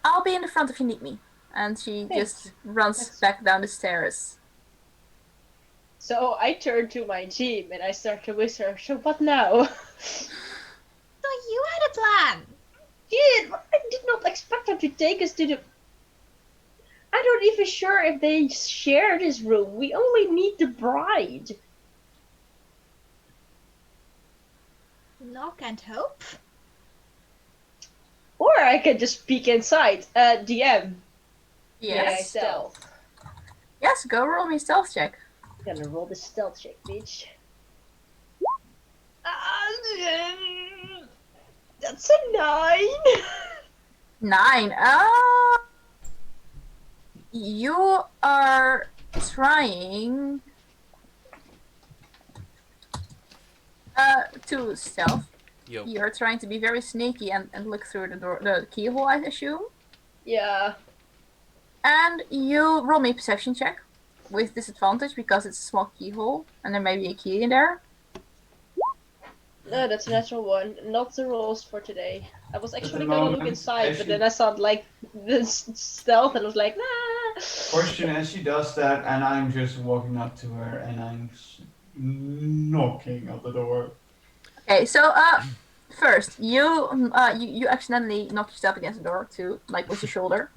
I'll be in the front if you need me. And she Thanks. just runs back down the stairs. So I turn to my team and I start to whisper, so what now? So you had a plan. Did I did not expect them to take us to the. I'm not even sure if they share this room. We only need the bride. Knock and hope. Or I can just peek inside. DM. Yeah, Yes. stealth. Yes, go roll me a stealth check. I'm gonna roll the stealth check, bitch. That's a 9. 9. You are trying to stealth. Yo. You're trying to be very sneaky and look through the keyhole, I assume. Yeah. And you roll me a perception check with disadvantage because it's a small keyhole and there may be a key in there. No, that's a natural 1. Not the rolls for today. I was actually the gonna look moment, inside, but actually- then I saw like the stealth and I was like, nah. Question as she does that, and I'm just walking up to her and I'm knocking at the door. Okay, so first you accidentally knock yourself against the door too, like with your shoulder.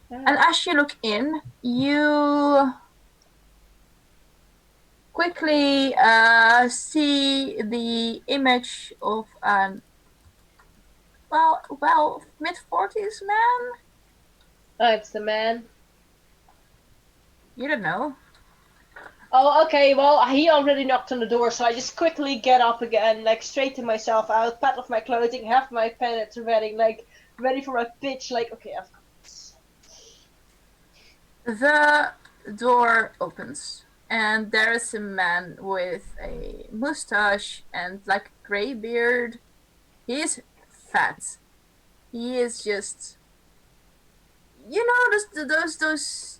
And as you look in, you quickly see the image of an mid-40s man. It's the man. You don't know. Oh, okay, well, he already knocked on the door, so I just quickly get up again, like, straighten myself out, pat off my clothing, have my pennants ready, like, ready for my pitch, like, okay, I've got this. The door opens, and there is a man with a mustache and like gray beard. He is fat. He is just, you know, those.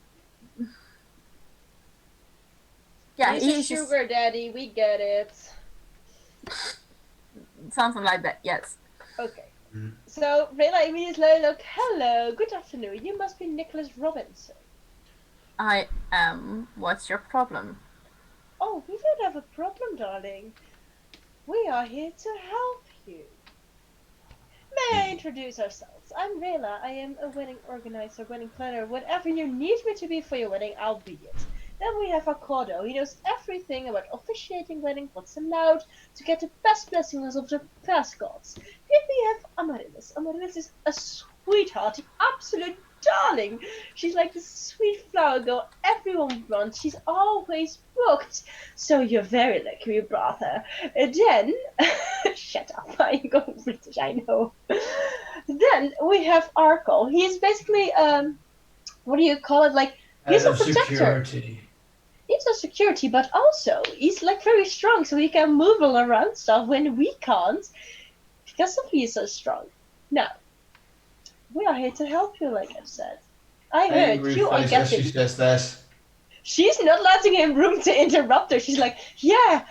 Yeah, He's he's a just sugar daddy, we get it. something like that. Yes. Okay. Mm. So, Rayla immediately look, hello, good afternoon, you must be Nicholas Robinson. I am. What's your problem? Oh, we don't have a problem, darling. We are here to help you. May I introduce ourselves? I'm Rayla. I am a wedding organizer, wedding planner. Whatever you need me to be for your wedding, I'll be it. Then we have Accordo. He knows everything about officiating weddings, what's allowed, to get the best blessings of the past gods. Then we have Amaryllis. Amaryllis is a sweetheart, the absolute darling. She's like the sweet flower girl everyone wants. She's always booked. So you're very lucky we brought her. And then, shut up, I'm going British, I know. Then we have Arkle. He's basically what do you call it? Like he's Head a of protector. security. He's a security, but also he's like very strong, so he can move all around stuff when we can't, because he is so strong. Now, we are here to help you, like I've said. I heard Angry you are face as she getting. says that. She's not letting him room to interrupt her. She's like, yeah,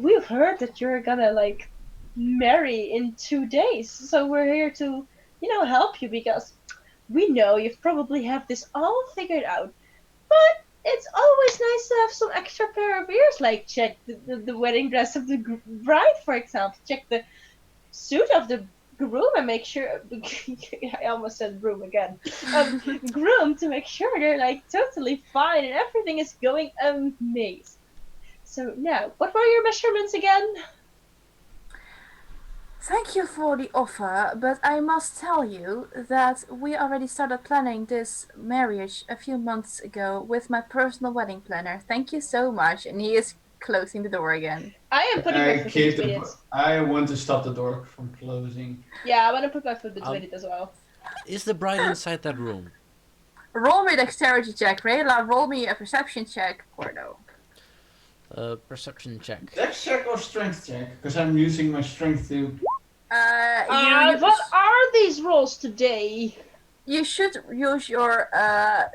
we've heard that you're gonna like marry in 2 days, so we're here to, help you because we know you probably have this all figured out. But it's always nice to have some extra pair of ears, like check the wedding dress of the bride, for example. Check the suit of the groom and make sure. I almost said broom again. Groom to make sure they're like totally fine and everything is going amazing. So now, what were your measurements again? Thank you for the offer, but I must tell you that we already started planning this marriage a few months ago with my personal wedding planner. Thank you so much. And he is closing the door again. I am putting my foot Keep between it. I want to stop the door from closing. Yeah, I want to put my foot between it as well. Is the bride inside that room? Roll me a dexterity check, Rayla. Roll me a perception check, Cordo. Perception check. Dex check or strength check? Because I'm using my strength to. What are these rolls today? You should use your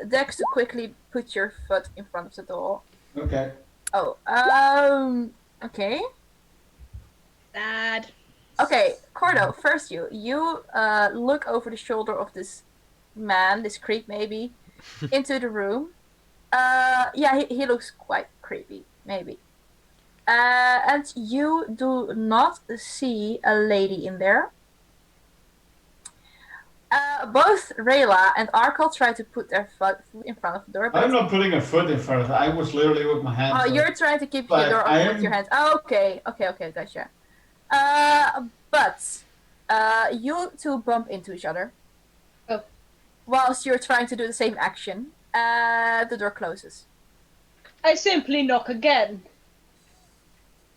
dex to quickly put your foot in front of the door. Okay. Oh, okay. Bad. Okay, Cordo, first you look over the shoulder of this man, this creep maybe, into the room. Yeah, he looks quite creepy, maybe. And you do not see a lady in there. Both Rayla and Arkle try to put their foot in front of the door. But I'm not putting a foot in front of it. I was literally with my hands. oh, up. you're trying to keep But the door I open with your hands. Oh, okay, gotcha. But you two bump into each other. Oh. Whilst you're trying to do the same action, the door closes. I simply knock again.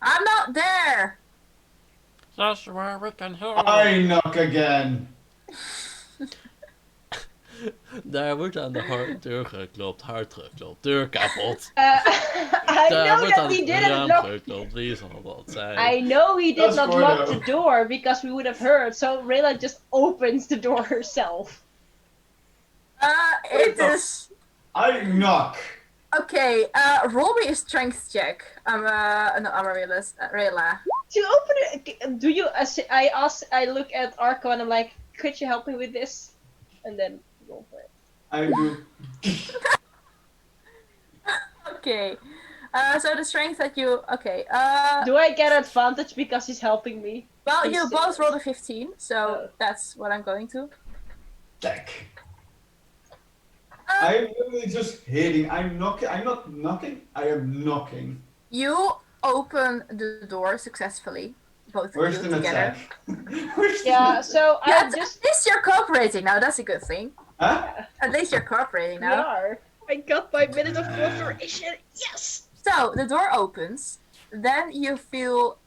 I'm not there! That's where we can hear you. I knock again. Daar wordt aan de deur geklopt, hard geklopt, deur kapot. I Daar know wordt that aan we het didn't raam lock. geklopt, wie zal dat zijn? I know we did That's not Gordo. lock the door because we would have heard. So Rayla just opens the door herself. It is... I knock. Okay, roll me a strength check. I'm a realist, Rayla. To open it, do you? I look at Arco and I'm like, could you help me with this? And then roll for it. I do. Okay. So the strength that you... Okay, Do I get advantage because he's helping me? well, you Please both say rolled a 15, so Oh. that's what I'm going to. Deck. I'm literally just hitting. I'm knocking. I'm not knocking. I am knocking. You open the door successfully, both Where's of you the together. attack? Where's the Yeah. So Yeah, I just. at least you're cooperating now. That's a good thing. Huh? At least you're cooperating We now. are. I got my minute of cooperation. Yes. So the door opens. Then you feel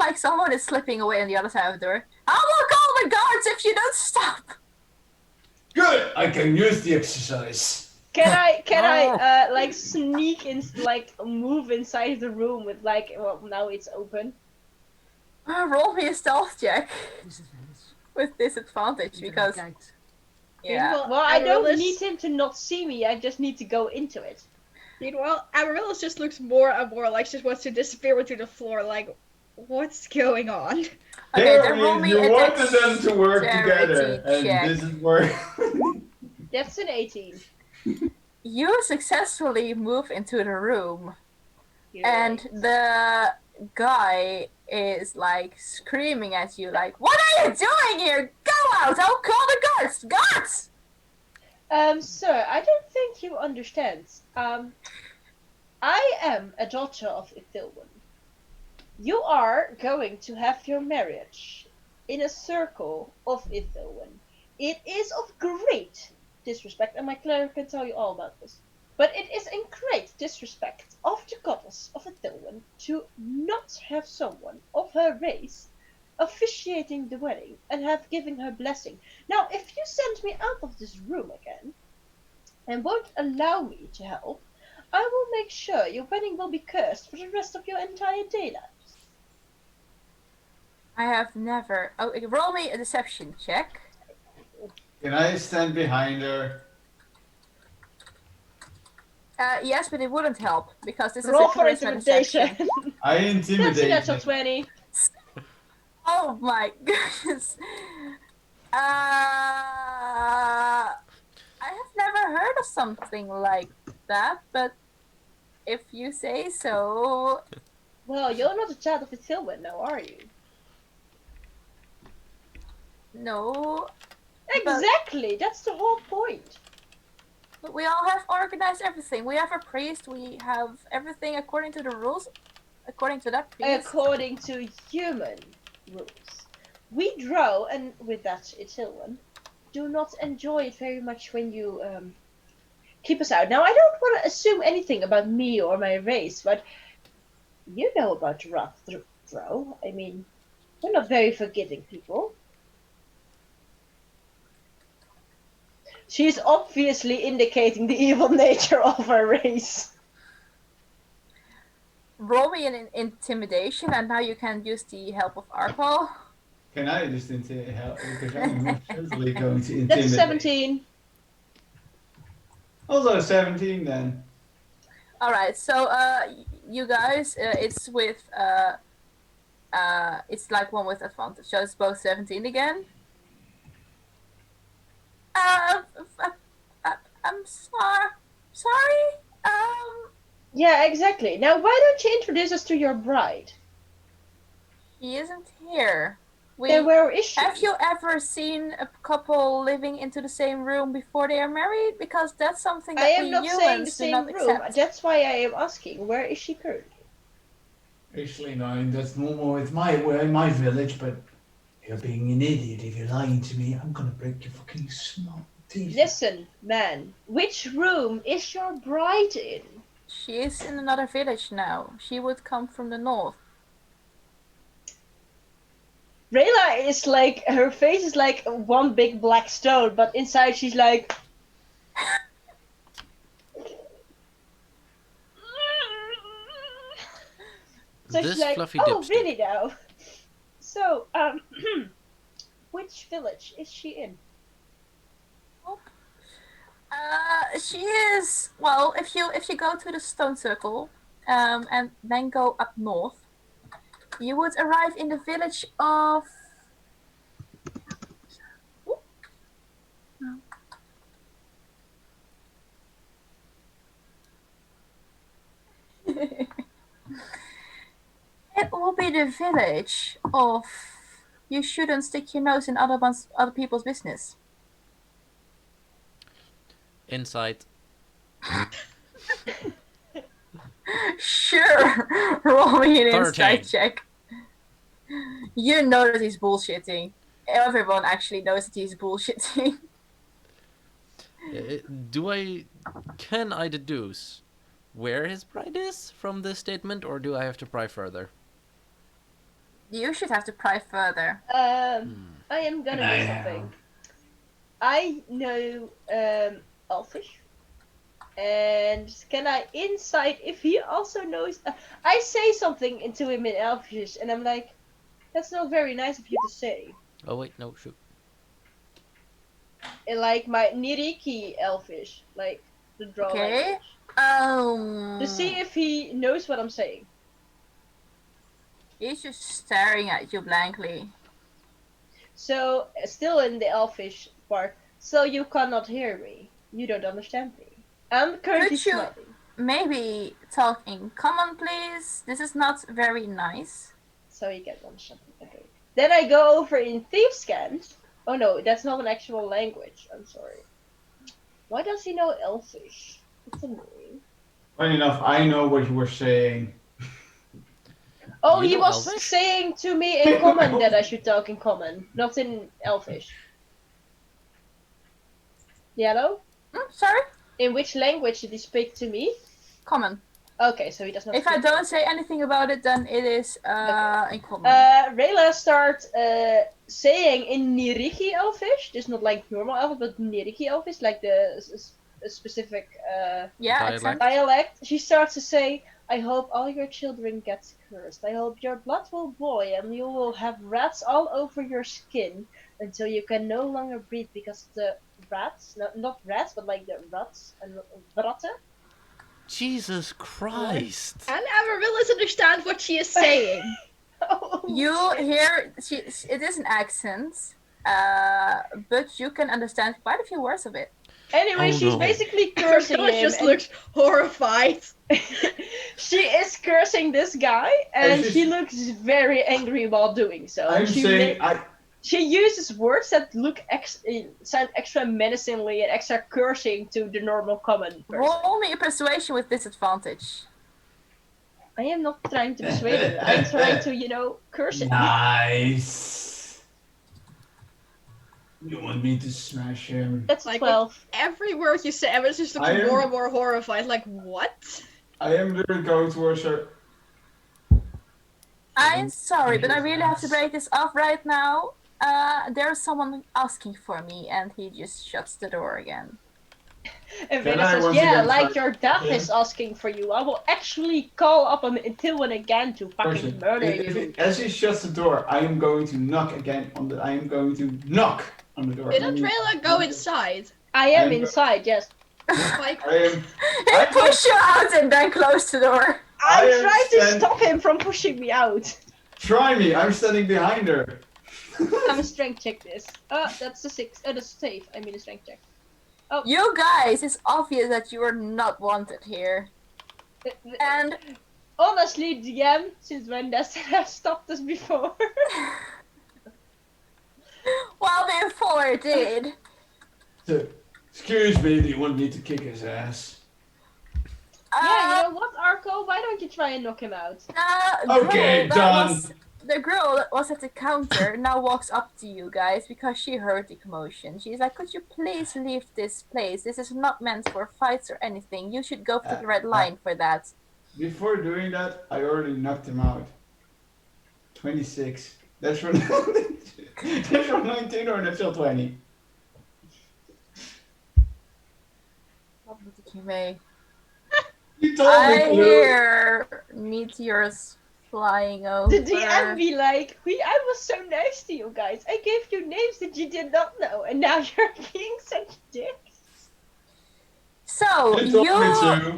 like someone is slipping away on the other side of the door. I will call the guards if you don't stop. Good. I can use the exercise. Can I like sneak in, like move inside the room with like, well, now it's open. Roll me a stealth check with disadvantage because yeah. Well, I don't Amaryllis- need him to not see me. I just need to go into it. Meanwhile, Amaryllis just looks more and more like she just wants to disappear into the floor. Like, what's going on? Okay, then There roll is- me you a wanted them to work together, dexterity and check. this is where. That's an 18. You successfully move into the room, You're and right. the guy is like screaming at you, like, "What are you doing here? Go out! I'll call the guards! Guards!" Sir, I don't think you understand. I am a daughter of Ithilwyn. You are going to have your marriage in a circle of Ithilwyn. It is of great disrespect, and my cleric can tell you all about this. But it is in great disrespect of the goddess of Ithilwyn to not have someone of her race officiating the wedding and have given her blessing. Now, if you send me out of this room again and won't allow me to help, I will make sure your wedding will be cursed for the rest of your entire day lives. I have never. Oh, roll me a deception check. Can I stand behind her? Yes, but it wouldn't help because this Roll is a for charisma intimidation. deception. I That's a intimidate natural him. 20. Oh my goodness. I have never heard of something like that, but if you say so. Well, you're not a child of the Tilwyn now, are you? No. Exactly, that's the whole point. But we all have organized everything. We have a priest, we have everything according to the rules. According to that priest. According to human rules. We Drow, and with that it's Tilwyn, do not enjoy it very much when you keep us out. Now, I don't want to assume anything about me or my race, but you know about Rough Drow. I mean, we're not very forgiving people. She's obviously indicating the evil nature of her race. Roll me an intimidation, and now you can use the help of Arco. Can I just help? Because I'm most certainly going to intimidate. That's a 17. Also 17 then. Alright, so you guys, it's with it's like one with advantage, so it's both 17 again. I'm sorry. Yeah, exactly. Now, why don't you introduce us to your bride? He isn't here. Then where is she? Have you ever seen a couple living into the same room before they are married? Because that's something that I am we not humans saying the do same not room. accept. That's why I am asking. Where is she currently? Actually, no, that's normal. It's we're in my village, but you're being an idiot if you're lying to me. I'm gonna break your fucking small teeth. Listen, man. Which room is your bride in? She is in another village now. She would come from the north. Rayla is like, her face is like one big black stone, but inside she's like... So This she's like, fluffy oh, dipstick. really now? So, which village is she in? She is, well, if you go to the stone circle, and then go up north, you would arrive in the village of. It will be the village of. You shouldn't stick your nose in other people's business. Insight. Sure, roll me an 13. insight check. You know that he's bullshitting. Everyone actually knows that he's bullshitting. Can I deduce where his bride is from this statement, or do I have to pry further? You should have to pry further. I am gonna do something. I know Elfish. And can I insight if he also knows? I say something into him in Elfish, and I'm like, that's not very nice of you to say. Oh wait, no, shoot. In like my Niriki Elfish, like the draw Okay. language. To see if he knows what I'm saying. He's just staring at you blankly. So, still in the Elfish part, so you cannot hear me. You don't understand me. I'm currently Could you smiling. maybe talk in common, please? This is not very nice. So you get one something. Okay. Then I go over in Thieves' Cant. Oh no, that's not an actual language. I'm sorry. Why does he know Elfish? It's annoying. Funny enough, I know what you were saying. Oh, You he know was Elvish? saying to me in common that I should talk in common, not in Elfish. Yellow? Sorry? In which language did he speak to me? Common. Okay, so he does not. If I speak. don't say anything about it, then it is in common. Rayla starts saying in Niriki Elfish, just not like normal Elfish, but Niriki Elfish, like the specific yeah, dialect. accent. dialect. She starts to say, I hope all your children get cursed. I hope your blood will boil and you will have rats all over your skin until you can no longer breathe because of the rats. No, not rats, but like the rats and ratten. Jesus Christ. And Amaryllis understand what she is saying. Oh, You shit. hear, it is an accent, but you can understand quite a few words of it. Anyway, Oh, she's no. basically cursing Amaryllis him. just and looks horrified. she is cursing this guy, and just- he looks very angry while doing so. I'm she saying, she uses words that look sound extra menacingly and extra cursing to the normal common person. Roll me a persuasion with disadvantage. I am not trying to persuade her. I'm trying to, curse it. nice. You want me to smash him? That's Like, 12. Every word you say, Amaryllis just looks I am- more and more horrified. Like, what? I am literally going towards her. I'm sorry, but I really have to break this off right now. There's someone asking for me, and he just shuts the door again. And Can Veda I says, once yeah, again like try- your dad Okay. is asking for you. I will actually call up on Tilwyn again to fucking Person, murder if you. as he shuts the door, I am going to knock again on the. I am going to knock on the door. Didn't Rayla go inside? I am I'm- inside, yes. Like, I am. He pushed you out and then closed the door. I I tried to understand. stop him from pushing me out. Try me. I'm standing behind her. I'm a strength check this. That's a 6. That's a save. I mean a strength check. You guys, it's obvious that you are not wanted here. And Honestly, DM, since when does have stopped us before? well, before did. So, excuse me. Do you want me to kick his ass? Yeah, you know what, Arco? Why don't you try and knock him out? Okay, done. The girl that was at the counter now walks up to you guys because she heard the commotion. She's like, could you please leave this place? This is not meant for fights or anything. You should go to the red line for that. Before doing that, I already knocked him out. 26. That's for that's for 19 or natural 20. What did you make? You told me I to. hear meteors flying over. The DM be like, I was so nice to you guys. I gave you names that you did not know, and now you're being such dicks. So, You told me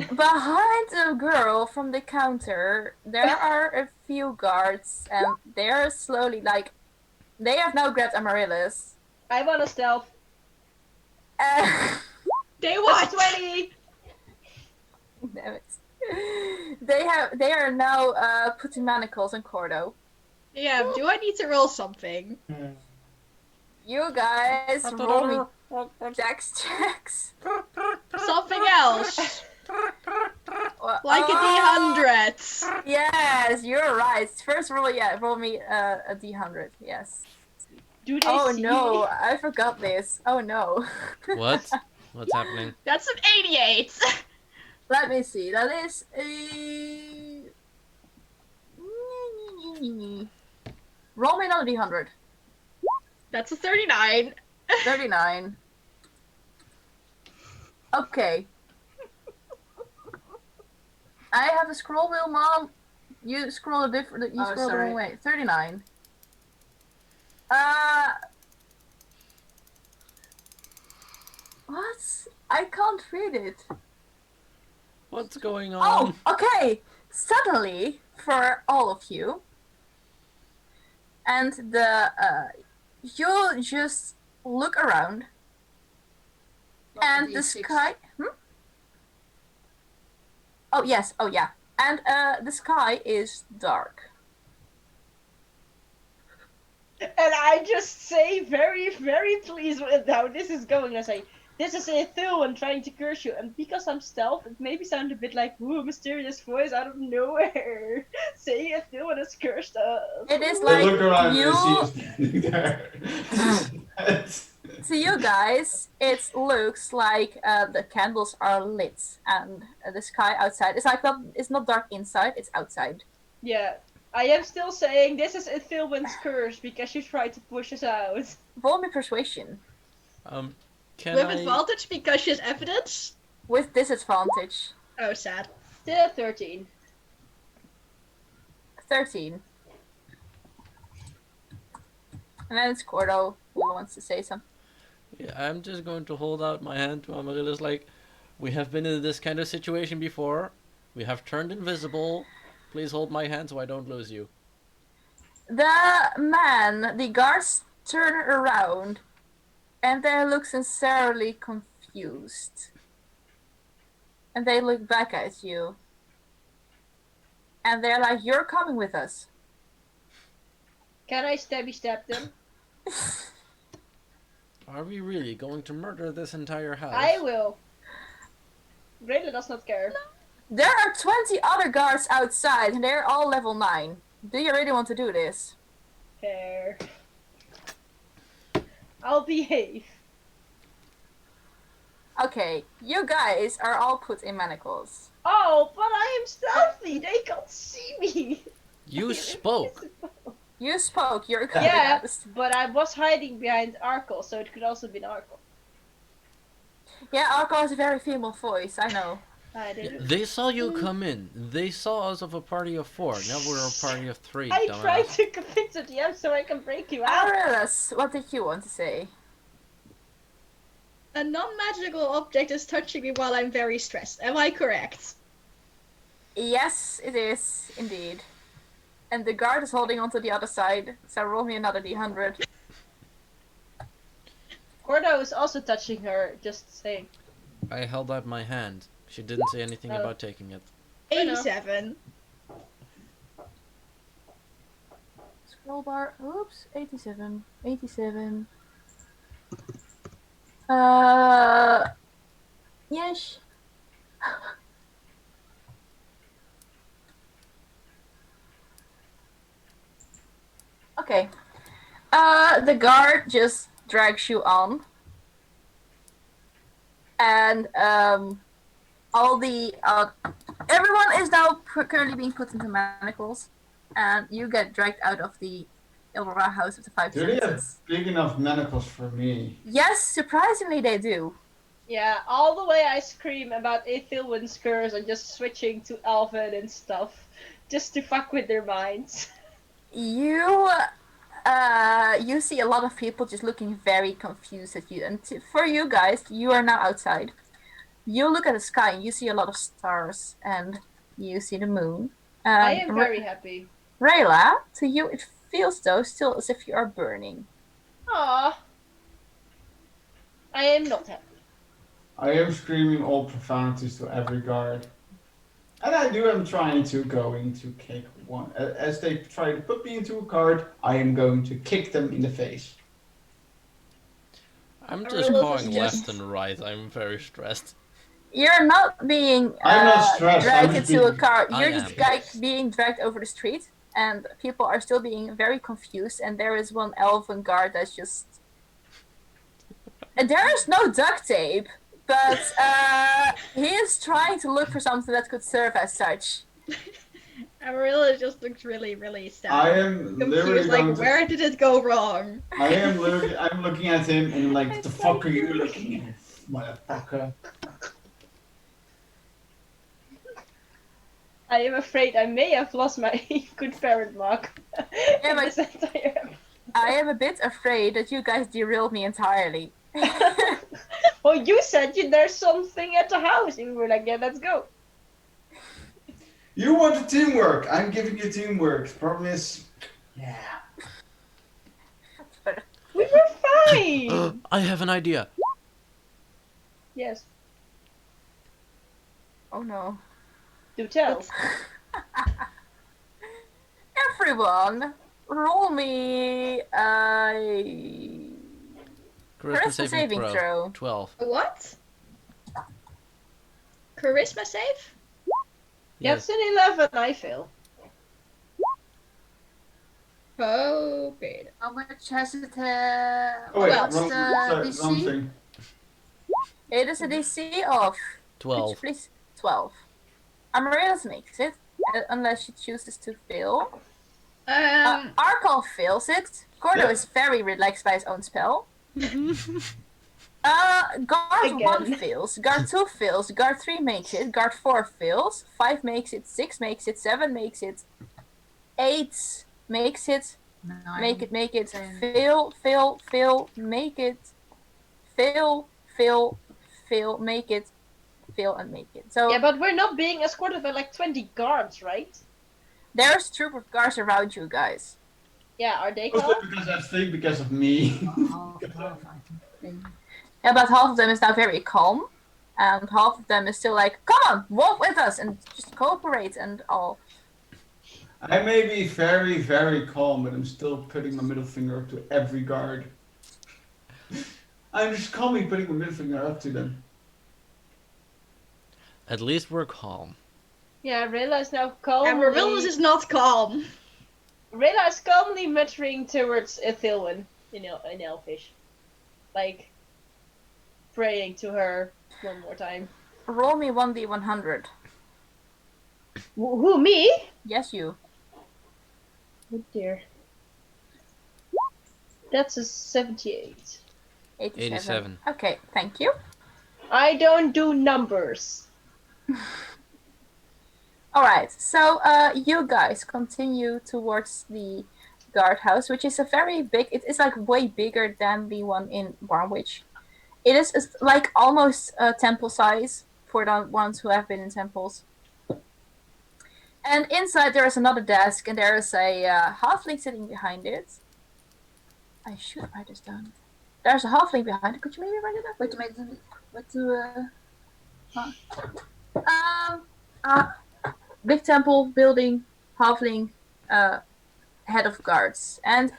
you, to. behind the girl from the counter, there are a few guards, and they're slowly, like, they have now grabbed Amaryllis. I want a stealth. they That's what? 20! Damn it. They are now putting manacles on Cordo. Yeah, do I need to roll something? You guys roll me dex checks. Something else. Well, Like a D100. Yes, you're right. First roll me a D100. Yes. Do they Oh see no, me? I forgot this. Oh no. What? What's happening? That's an 88. Let me see. That is a. Roll me another D100. That's a 39. 39. Okay. I have a scroll wheel, Mom. You scroll a different. You Oh, scroll the sorry. wrong way. 39. What? I can't read it. What's going on? Oh, okay. Suddenly, for all of you, and you just look around, and the sky. Oh yes. Oh yeah. And the sky is dark. And I just say, very, very pleased with how this is going. I say, this is a Thilwyn trying to curse you, and because I'm stealth, it maybe sound a bit like, ooh, mysterious voice out of nowhere, saying a Thilwyn has cursed us. It is I like look around you. and see him standing there. To you guys, it looks like the candles are lit and the sky outside. It's not dark inside, it's outside. Yeah. I am still saying this is Ithilwin's curse because she tried to push us out. Roll me persuasion Can With I? advantage because she's evidence. with disadvantage. Oh, sad. Still 13. 13. And then it's Cordo who wants to say something. Yeah, I'm just going to hold out my hand to Amaryllis like, we have been in this kind of situation before. We have turned invisible. Please hold my hand so I don't lose you. The guards turn around and they look sincerely confused. And they look back at you. And they're like, you're coming with us. Can I stab them? Are we really going to murder this entire house? I will. Rayla does not care. There are 20 other guards outside and they're all level 9. Do you really want to do this? Fair. I'll behave. Okay, you guys are all put in manacles. Oh, but I am stealthy. They can't see me. You spoke. You spoke, you're Yeah, confused. but I was hiding behind Arkle, so it could also be Arkle. Yeah, Arco has a very female voice, I know. I didn't. They saw you come in. They saw us of a party of 4. Now we're a party of 3. I dumbass. tried to convince the DM so I can break you out. Aurelius, what did you want to say? A non-magical object is touching me while I'm very stressed. Am I correct? Yes, it is, indeed. And the guard is holding onto the other side, so roll me another d100. Gordo is also touching her, just saying. I held out my hand. She didn't say anything Oh. about taking it. I know. 87. Scroll bar, oops, 87. Yes. Okay. The guard just drags you on. And, all the, everyone is now currently being put into manacles. And you get dragged out of the Ilvara House of the Five Do they have Senses. big enough manacles for me? Yes, surprisingly they do. Yeah, all the way I scream about Ithilwin's curse and just switching to Alvin and stuff. Just to fuck with their minds. You see a lot of people just looking very confused at you. And for you guys, you are now outside. You look at the sky and you see a lot of stars and you see the moon. I am very happy. Rayla, to you it feels though still as if you are burning. Aww. I am not happy. I am screaming all profanities to every guard. And I am trying to kick one. As they try to put me into a card, I am going to kick them in the face. I'm just Aurelius going is left just- and right. I'm very stressed. You're not being I'm not stressed, I'm dragged just into a being- car. I You're am. just like being dragged over the street, and people are still being very confused. And there is one elven guard that's just. And there is no duct tape, but he is trying to look for something that could serve as such. Amarilla just looks really, really sad. I am literally Confused, like, going to, where did it go wrong? I'm looking at him and like, what the fuck are you looking at, motherfucker? I am afraid I may have lost my good parent mark. Yeah, in but- this entire I am a bit afraid that you guys derailed me entirely. Well, you said there's something at the house, and we were like, yeah, let's go. You wanted teamwork. I'm giving you teamwork. Problem is, yeah. We were fine. I have an idea. Yes, Oh no. do tell. Everyone, roll me a charisma saving throw. 12. A what? Charisma save? That's Yes. an 11, I fail. Stupid. How much has it? Oh wait, What's wrong, the sorry, wrong DC? thing. It is a DC of 12. please 12. Amaryllis makes it, unless she chooses to fail. Arkle fails it. Gordo Yep. is very relaxed by his own spell. Guard 1 Again. fails, guard 2 fails, guard 3 makes it, guard 4 fails, 5 makes it, 6 makes it, 7 makes it, 8 makes it, 9, make it, 10. fail, make it, fail, make it, fail and make it. So Yeah, but we're not being escorted by like 20 guards, right? there's a troop of guards around you guys. Yeah, are they Also calm? because I think because of me. Half, I think. Yeah, but half of them is now very calm, and half of them is still like, come on, walk with us and just cooperate and all. I may be very, very calm, but I'm still putting my middle finger up to every guard. I'm just calmly putting my middle finger up to them. At least we're calm. Yeah, Rayla is now calmly... Amaryllis is not calm. Rayla is calmly muttering towards Thilwyn in Elfish. Like, praying to her one more time. Roll me 1d100. Who, me? Yes, you. Oh dear. That's a 78. 87. Okay, thank you. I don't do numbers. Alright, so you guys continue towards the guardhouse, which is a very big, it is like way bigger than the one in Barnwich. It is like almost temple size for the ones who have been in temples. And inside there is another desk, and there is a halfling sitting behind it. I should write this down. There's a halfling behind it. Could you maybe write it down? Wait a minute. Big temple, building, halfling, head of guards. And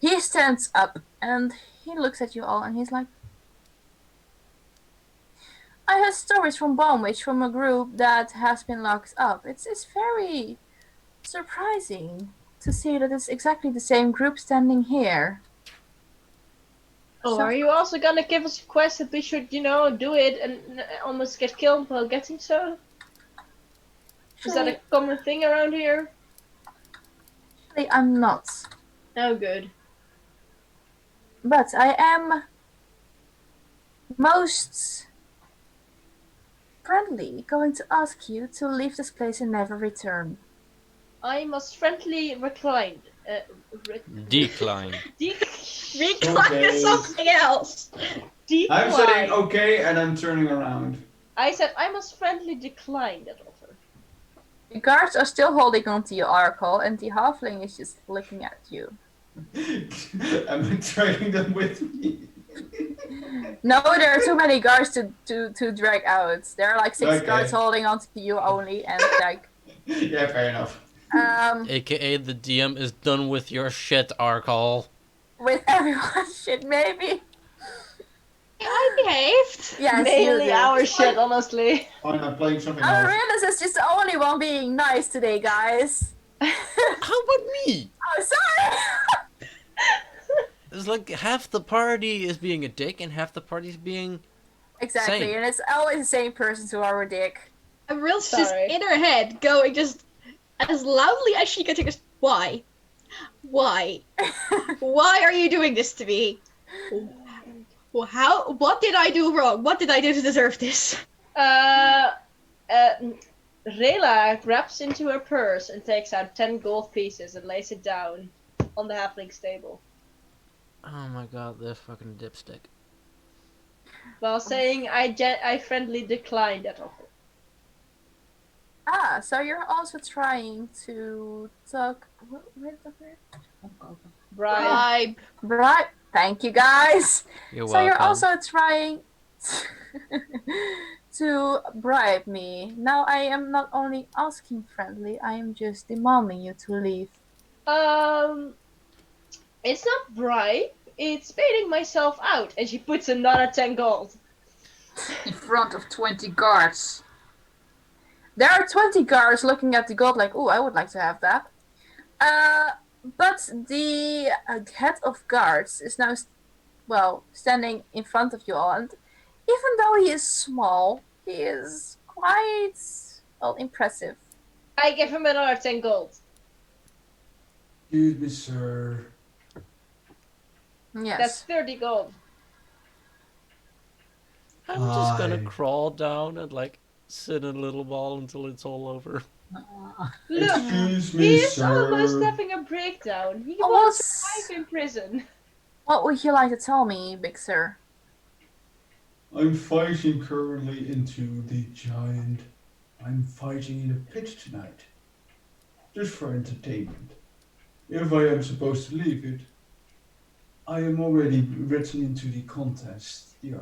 he stands up and he looks at you all and he's like, I heard stories from Baumwich from a group that has been locked up. It's very surprising to see that it's exactly the same group standing here. Oh, So- are you also gonna give us a quest that we should, do it and almost get killed while getting so? Is that a common thing around here? Actually, I'm not. Oh, good. But I am most friendly going to ask you to leave this place and never return. I must friendly recline. Decline. Recline is something else. Decline. I'm saying okay, and I'm turning around. I said I must friendly decline that offer. The guards are still holding on to your Arkle, and the halfling is just looking at you. I'm dragging them with me. No, there are too many guards to drag out. There are like 6 Okay. guards holding on to you only, and like, Yeah, fair enough. AKA the DM is done with your shit, Arkle. with everyone's shit, maybe. I behaved. Yes, Mainly you do. our shit, honestly. Fine, I'm playing something else. Amaryllis is just the only one being nice today, guys. How about me? Oh, sorry! It's like half the party is being a dick and half the party is being... Exactly, Same. and it's always the same persons who are a dick. Amaryllis just Sorry. in her head going just as loudly as she can, just why? Why? Why are you doing this to me? Well, how? What did I do wrong? What did I do to deserve this? Rayla grabs into her purse and takes out 10 gold pieces and lays it down on the halfling's table, Oh my god, this fucking dipstick. while saying, I friendly decline that offer. Ah, so you're also trying to talk. Where the fuck? Bribe. Right. Thank you, guys. You're So welcome. you're also trying to bribe me. Now I am not only asking friendly, I am just demanding you to leave. It's not bribe, it's baiting myself out. And she puts another 10 gold. In front of 20 guards. There are 20 guards looking at the gold like, ooh, I would like to have that. But the head of guards is now, standing in front of you all, and even though he is small, he is quite, impressive. I give him another 10 gold. Excuse me, sir. Yes. That's 30 gold. I'm just gonna Hi. crawl down and like sit in a little ball until it's all over. Look, Excuse he me, is almost sir. having a breakdown. He Oh, won't what's- survive in prison. What would you like to tell me, big sir? I'm fighting currently into the giant. I'm fighting in a pit tonight. Just for entertainment. If I am supposed to leave it, I am already written into the contest. The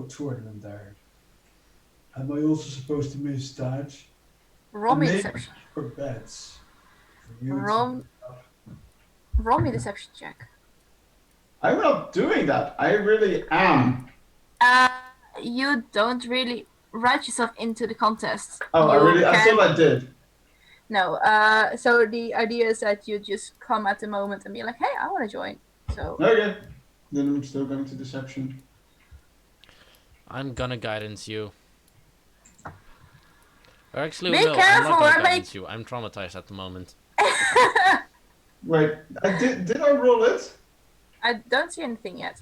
tournament there. Am I also supposed to miss that? Roll And me maybe deception. for bets. For you Roll, to. roll me deception check. I'm not doing that. I really am. You don't really write yourself into the contest. Oh, I thought I did. No, so the idea is that you just come at the moment and be like, hey, I want to join. So, Okay. Then I'm still going to deception. I'm gonna guidance you. Or actually, Be no, I'm careful, not I gonna make- guidance you. I'm traumatized at the moment. Wait, did I roll it? I don't see anything yet.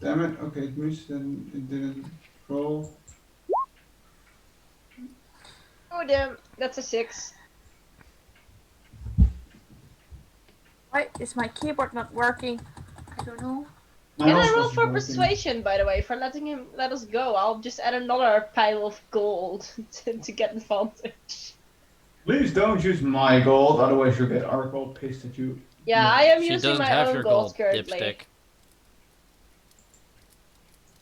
Damn it. Okay, it means then it didn't roll. Oh damn, that's a 6. Why is my keyboard not working? I don't know. Mine Can I also roll wasn't for working. persuasion, by the way, for letting him let us go? I'll just add another pile of gold to get advantage. Please don't use my gold, otherwise you'll get our gold pissed at you. Yeah, I am She using doesn't my have own your gold gold, currently. dipstick.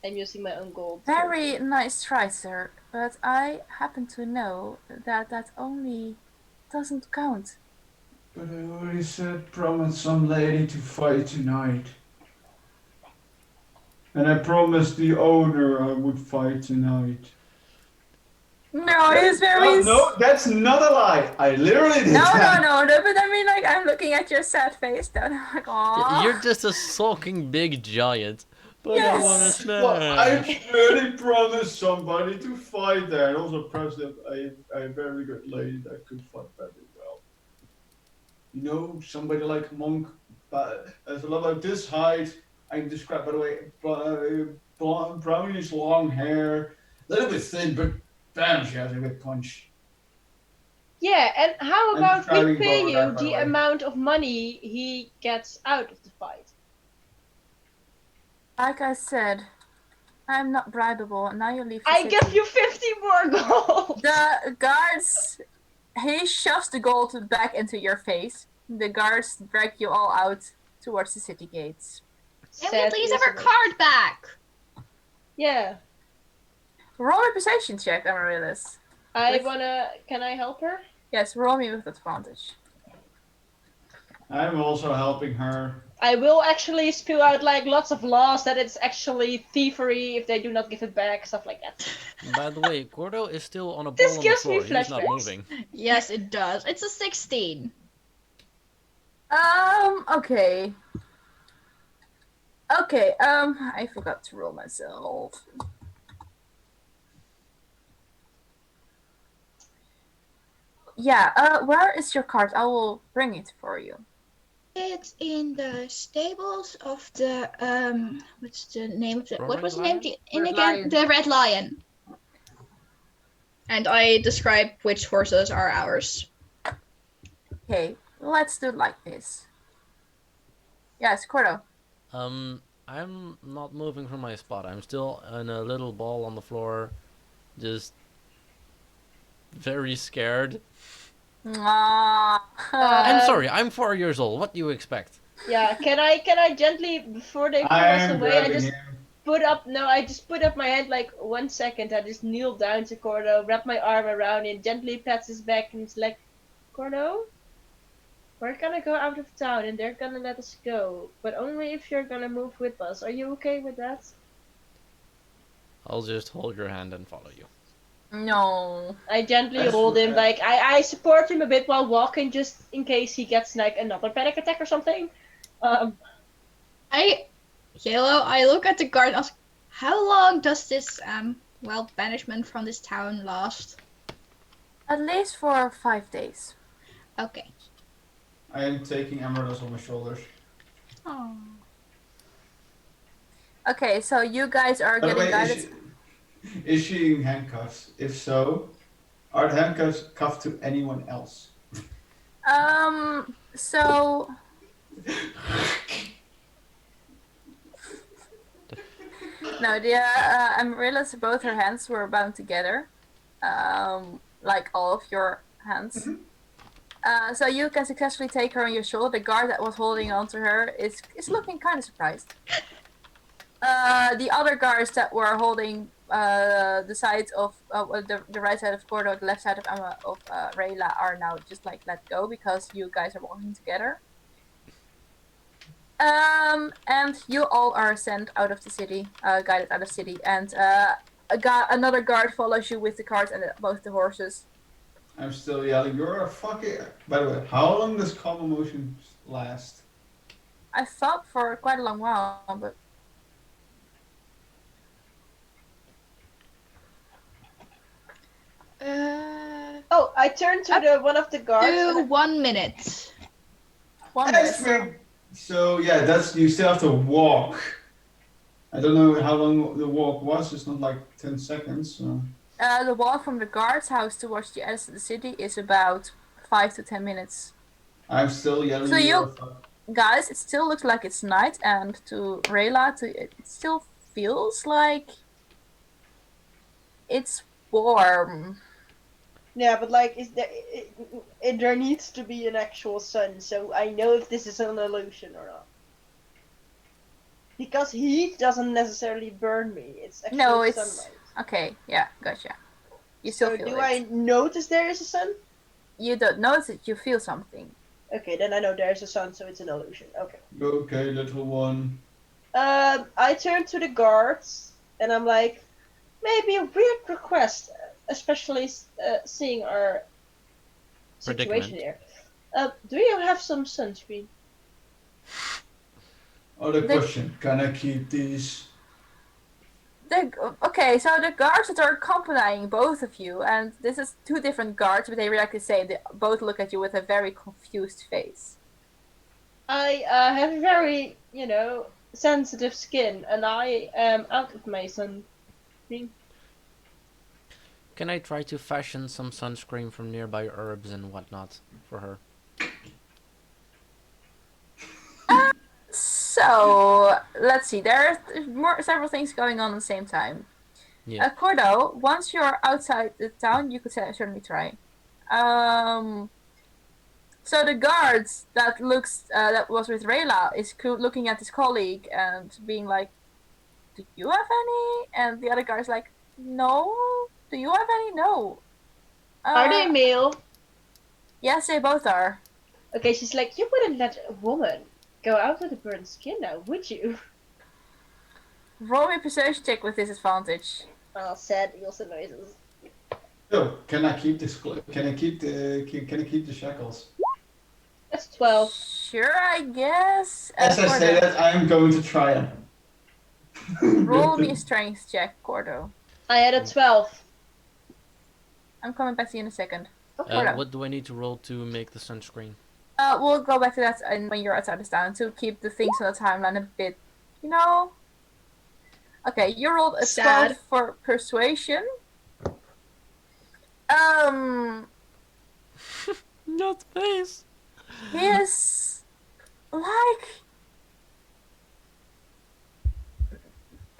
I'm using my own gold. Very nice try, sir. But I happen to know that only doesn't count. But I already said promise some lady to fight tonight. And I promised the owner I would fight tonight. No, it's very. No, that's not a lie. I literally did No, that. no. But I mean, like, I'm looking at your sad face, then I'm like, aww. You're just a sulking big giant. But I Yes. want to Well, I snack. really promised somebody to fight there, and also promised a very good lady that could fight very well. You know, somebody like Monk, but as a lot of this height, I'm described by the way, brownish long hair, a little bit thin, but bam, she has a good punch. Yeah, and how I'm about we describing pay Beauregard, you by the the way. amount of money he gets out of the fight? Like I said, I'm not bribable, and now you leave the I city. give you 50 more gold! The guards. He shoves the gold back into your face. The guards drag you all out towards the city gates. Can we Sad, please have our isn't it? card back? Yeah. Roll a perception check, Amaryllis. Can I help her? Yes, roll me with advantage. I'm also helping her. I will actually spew out like lots of laws that it's actually thievery if they do not give it back, stuff like that. By the way, Gordo is still on a ball This on the gives me floor. He's not flashbacks. moving. Yes, it does. It's a 16. Okay. Okay, I forgot to roll myself. Yeah, where is your card? I will bring it for you. It's in the stables of the what's the name of the Roaring what was the name Lion? in Red again? Lion. The Red Lion. And I describe which horses are ours. Okay, let's do it like this. Yes, Cordo. I'm not moving from my spot. I'm still in a little ball on the floor, just very scared. Mwah. I'm sorry, I'm 4 years old. What do you expect? Yeah, can I gently before they pull I us am away? I grabbing just him. I just put up my hand like 1 second. I just kneel down to Cordo, wrap my arm around him, gently pats his back, and it's like, Cordo, we're gonna go out of town and they're gonna let us go, but only if you're gonna move with us. Are you okay with that? I'll just hold your hand and follow you. No. I gently That's hold him, right. like I support him a bit while walking, just in case he gets like another panic attack or something. I look at the guard and ask, how long does this banishment from this town last? At least for 5 days. Okay. I am taking Emeralds on my shoulders. Oh. Okay, so you guys are By the getting way, guided. is she in handcuffs? If so, are the handcuffs cuffed to anyone else? So no, the Amarilla's both her hands were bound together, like all of your hands. So you can successfully take her on your shoulder. The guard that was holding onto her is looking kind of surprised. The other guards that were holding the sides of the right side of Gordo, the left side of Rayla are now just like let go because you guys are walking together. And you all are sent out of the city, guided out of the city, and another guard follows you with the carts and both the horses. I'm still yelling, you're a fucking... By the way, how long does calm emotion last? I thought for quite a long while, but Oh, I turned to one of the guards. Do 1 minute. 1 minute. So yeah, that's you still have to walk. I don't know how long the walk was. It's not like 10 seconds. So. The walk from the guard's house towards the edge of the city is about 5 to 10 minutes. I'm still yelling. So you guys, it still looks like it's night, and to Rayla, it still feels like it's warm. Yeah, but like, there needs to be an actual sun, so I know if this is an illusion or not. Because heat doesn't necessarily burn me. It's actually sunlight. Okay. Yeah, gotcha. You still So feel do it. I notice there is a sun? You don't notice it. You feel something. Okay, then I know there's a sun, so it's an illusion. Okay. Okay, little one. I turn to the guards and I'm like, maybe a weird request, especially seeing our situation here. Do you have some sunscreen? Other question: can I keep these? Okay, so the guards that are accompanying both of you, and this is two different guards, but they react the same. They both look at you with a very confused face. I have very, sensitive skin, and I am out of my sunscreen. Can I try to fashion some sunscreen from nearby herbs and whatnot for her? So let's see. There are several things going on at the same time. Yeah. Cordo, once you're outside the town, you could certainly try. So the guards that was with Rayla is looking at his colleague and being like, "Do you have any?" And the other guy's like, "No. Do you have any? No." Are they male? Yes, they both are. Okay, she's like, you wouldn't let a woman go out with a burned skin now, would you? Roll me a persuasion check with disadvantage. Oh, sad also noises. Oh, can I keep this? Can I keep the shackles? That's 12. Sure, I guess. As I say that, I am going to try it. Roll me a strength check, Cordo. I had a 12. I'm coming back to you in a second. Oh, What do I need to roll to make the sunscreen? We'll go back to that when you're outside the town to keep the things on the timeline a bit, Okay, you rolled a 12 for persuasion. Not face. He is like...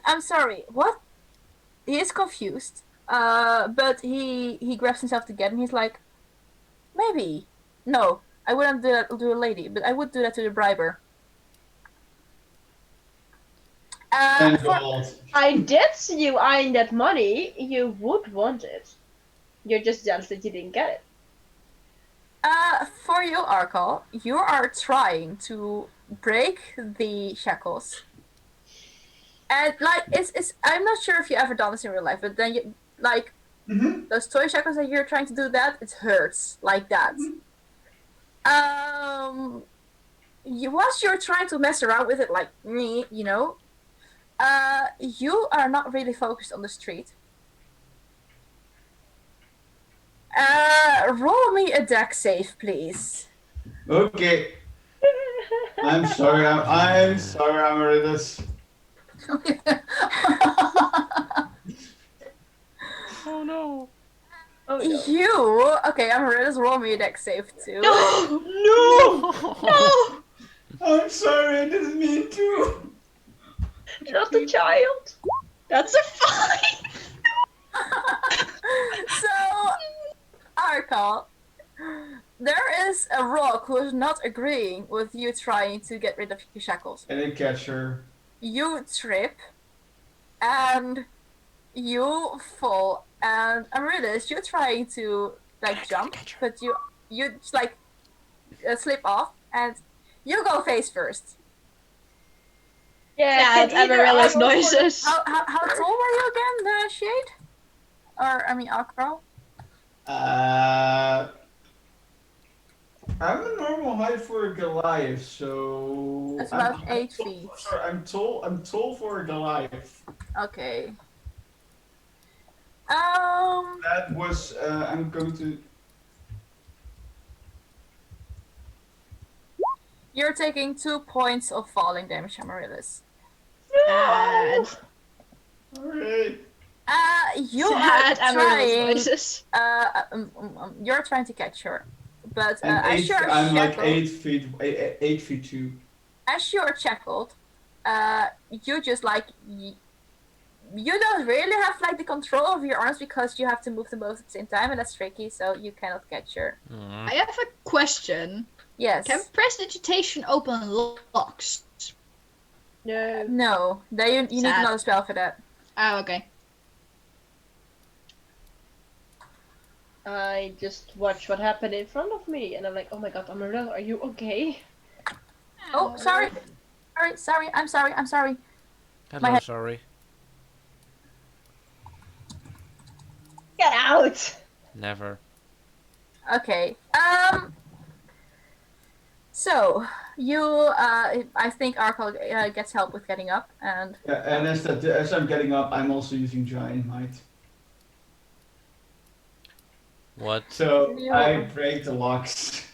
I'm sorry, what? He is confused. But he grabs himself together and he's like, maybe. No, I wouldn't do that to a lady, but I would do that to the briber. I did see you eyeing that money. You would want it. You're just jealous that you didn't get it. For you, Arkal, you are trying to break the shackles. And, it's I'm not sure if you ever done this in real life, but then Mm-hmm. Those toy shackles that you're trying to do that, it hurts like that. Whilst you're trying to mess around with it, like me, you know, you are not really focused on the street. Roll me a deck save, please. Okay. I'm sorry. I'm sorry, Amaryllis. Oh no. Oh no. You okay? Amaryllis, roll me a deck save too. No! No. No! I'm sorry. I didn't mean to. Not the child. That's a 5! So, Arkal, there is a rock who is not agreeing with you trying to get rid of your shackles. I didn't catch her. You trip, and you fall. And Amaryllis, you're trying to like jump, but you just like slip off, and you go face first. Yeah, Sad Amaryllis noises. How tall are you again, Shade? Or I mean, Arkal? I'm a normal height for a Goliath, so That's about 8 tall- feet. Sorry, I'm tall. I'm tall for a Goliath. Okay. That was. I'm going to. You're taking 2 points of falling damage, Amaryllis. Sad. Alright. You Sad are Amaryllis trying. noises. You're trying to catch her, but I'm like 8 feet. 8 feet 2. as you're shackled, you just like you don't really have like the control of your arms because you have to move them both at the same time, and that's tricky. So you cannot catch her. I have a question. Yes. Can prestidigitation open locks? No. No. There you need Sad. another spell for that. Oh, okay. I just watched what happened in front of me, and I'm like, oh my god, Amaryllis, are you okay? Oh, sorry. Sorry. I'm sorry. Hello, sorry. Get out! Never. Okay. So you, I think Arkal gets help with getting up, and Yeah, and as I'm getting up, I'm also using giant might. What? So Yeah. I break the locks.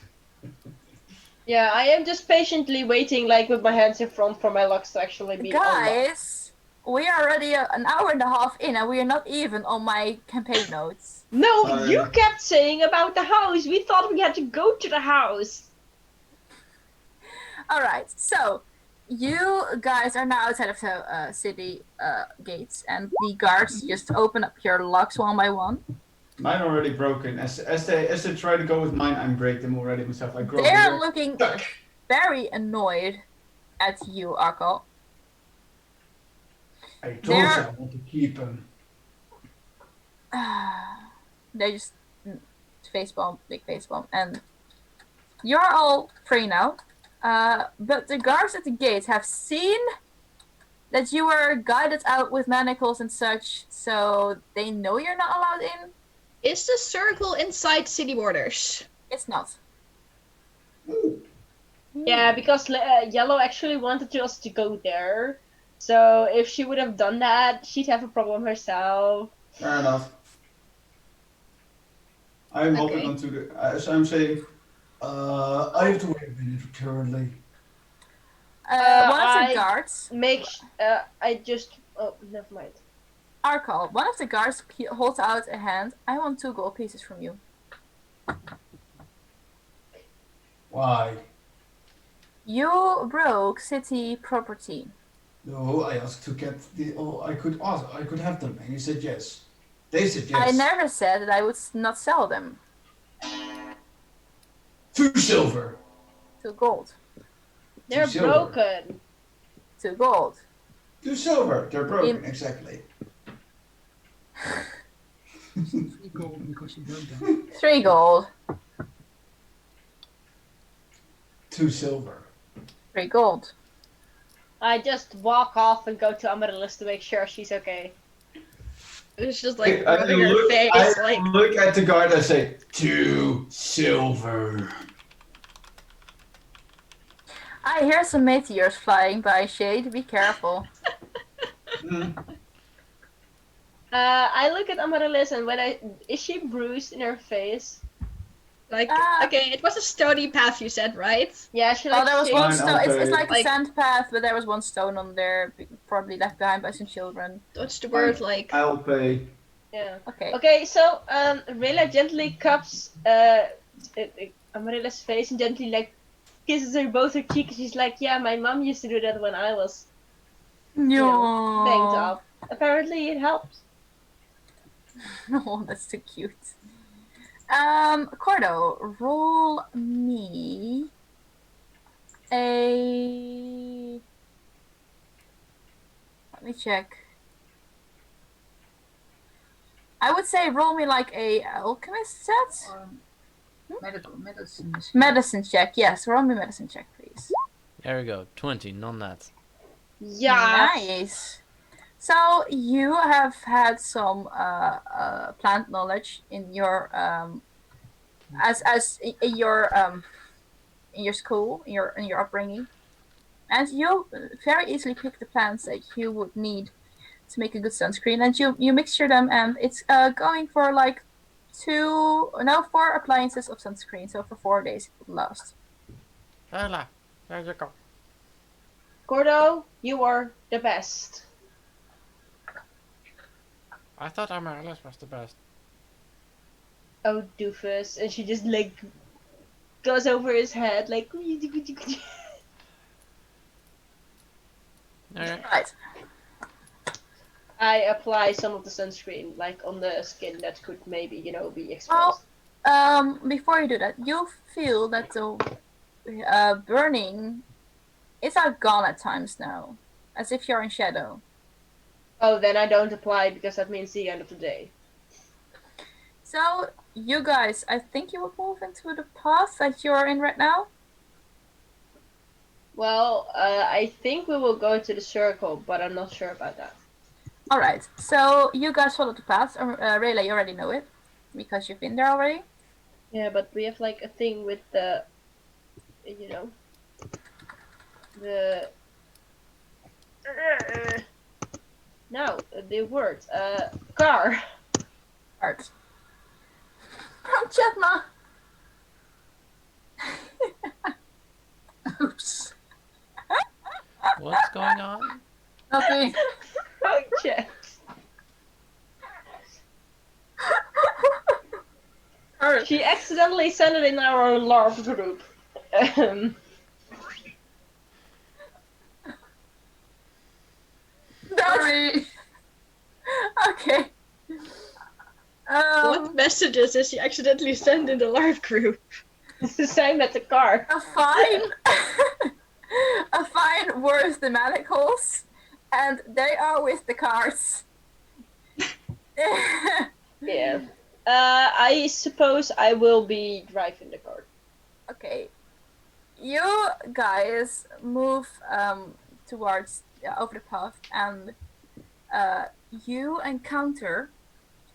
Yeah, I am just patiently waiting, like, with my hands in front for my locks to actually be unlocked. guys, we are already an hour and a half in, and we are not even on my campaign notes. No, Sorry. you kept saying about the house. We thought we had to go to the house. All right, so you guys are now outside of the city gates, and the guards just open up your locks one by one. Mine already broken. As they try to go with mine, I break them already myself. I grow They're bigger. looking Stuck. very annoyed at you, Arkal. I told They're- you I want to keep them. They just face bump, big face bump, and you're all free now. But the guards at the gate have seen that you were guided out with manacles and such, so they know you're not allowed in. Is the circle inside city borders? It's not. Ooh. Yeah, because Yellow actually wanted us to go there. So if she would have done that, she'd have a problem herself. Fair enough. I'm holding Okay. on to the. So I'm saying, I have to wait a minute currently. One of the I guards, Oh, never mind. Arkal, one of the guards holds out a hand. I want 2 gold pieces from you. Why? You broke city property. No, I asked to get the. Oh, I could have them, and he said yes. They said yes. I never said that I would not sell them. 2 silver. 2 gold. They're silver. broken. 2 gold. 2 silver. They're broken, exactly. 3 gold because you broke them. 3 gold. 2 silver. 3 gold. I just walk off and go to Amaryllis to make sure she's okay. It's just like I rubbing her look, face, I like. look at the guard and say, 2 silver. I hear some meteors flying by, Shade. Be careful. I look at Amaryllis and is she bruised in her face? Like, Ah. okay, it was a stony path, you said, right? Yeah, she Oh, like there was shakes. one Fine, stone. I'll It's pay. like a Like- sand path, but there was one stone on there, probably left behind by some children. What's the word, like? I'll pay. Yeah. Okay. Okay, so Rayla gently cups Amaryllis' face and gently like kisses her both her cheeks. She's like, yeah, my mom used to do that when I was banged up. Apparently it helps. Oh, that's too cute. Cordo, roll me a. Let me check. I would say roll me like a alchemist set. Or medicine. Medicine check, yes. Roll me medicine check, please. There we go. 20, non-nat. Yeah. Nice. So you have had some plant knowledge in your in your school, in your upbringing, and you very easily pick the plants that you would need to make a good sunscreen, and you mixture them, and it's going for like 4 appliances of sunscreen. So for 4 days it will last. Ella, there you go. Gordo, you are the best. I thought Amaryllis was the best. Oh, doofus. And she just like goes over his head like. Alright. Right. I apply some of the sunscreen like on the skin that could maybe, be exposed. Before you do that, you feel that the burning is gone at times now, as if you're in shadow. Oh, then I don't apply because that means the end of the day. So you guys, I think you will move into the path that you're in right now. Well, I think we will go to the circle, but I'm not sure about that. All right. So you guys follow the path. Rayla, you already know it because you've been there already. Yeah, but we have like a thing with the, the. No, the word. Car. Art. From Chetna. Oops. What's going on? Nothing. Oh, Chet. She accidentally sent it in our LARP group. Sorry. Okay. What messages did she accidentally send in the live group? It's the same as the car. A fine. A fine worth the manacles, and they are with the cards. Yeah. I suppose I will be driving the car. Okay. You guys move towards over the path, and you encounter.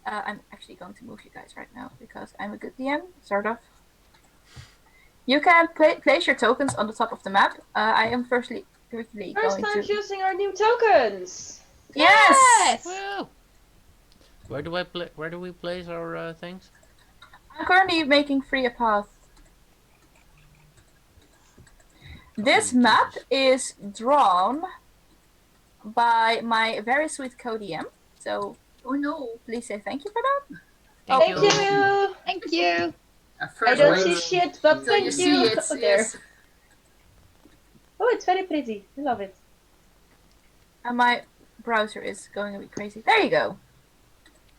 I'm actually going to move you guys right now because I'm a good DM, sort of. You can place your tokens on the top of the map. I am quickly First going time to. using our new tokens. Yes. Woo! Where do we place our things? I'm currently making free a path. This map is drawn by my very sweet co-DM. So, Oh no. please say thank you for that. Thank you. Thank you. At I first don't wait see shit, but until thank you see it. Oh, there. Yes. Oh, it's very pretty. I love it. And my browser is going a bit crazy. There you go.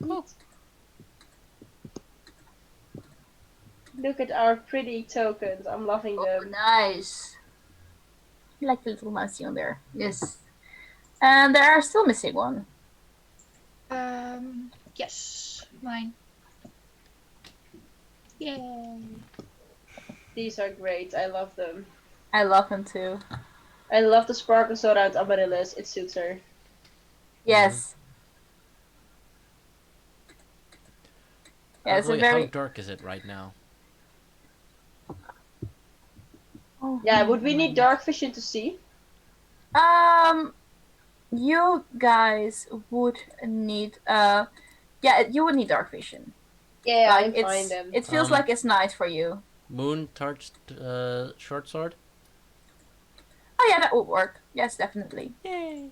Look at our pretty tokens. I'm loving Oh, them. nice. I like the little mousey on there. Yes. And there are still missing one. Yes, mine. Yay. These are great. I love them. I love him too. I love the sparkles around Amaryllis. It suits her. Yes. Yeah, it's a Wait, very. how dark is it right now? Oh, Yeah, would we need dark vision to see? You guys would need yeah, you would need dark vision. Yeah, Like I'm fine it's then. it feels like it's night for you. Moon touched short sword. Oh yeah, that would work. Yes, definitely. Yay!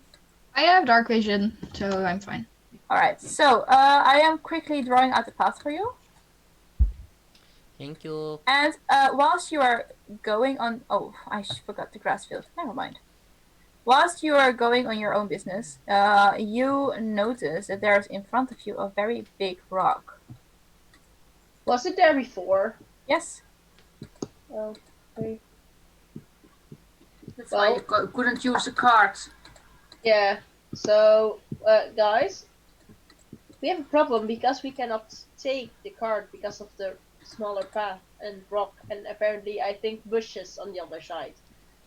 I have dark vision, so I'm fine. All right, so I am quickly drawing out the path for you. Thank you. And whilst you are going on, oh, I forgot the grass field. Never mind. Whilst you are going on your own business, you notice that there's in front of you a very big rock. Was it there before? Yes. Oh, okay. That's why you couldn't use the cards. Yeah. So, guys, we have a problem because we cannot take the cart because of the smaller path and rock, and apparently I think bushes on the other side.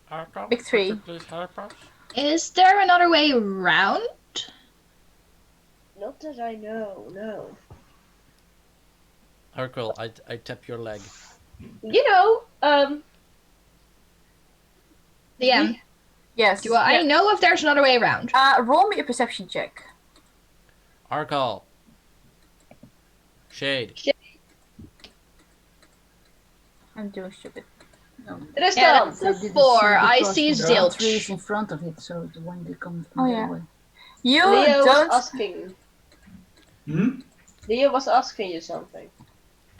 Arco, Big tree. could you please help us? Is there another way around? Not that I know, no. Urkel, I tap your leg. You know, Yeah. Yes. Do I know if there's another way around? Roll me a perception check. Urkel. Shade. I'm doing stupid. No. it is Yeah, done. that's They a didn't 4. see I because see there are zilch. trees in front of it, so the one they come from Oh, the yeah. way. You Leo don't. was asking. Hmm? Leo was asking you something.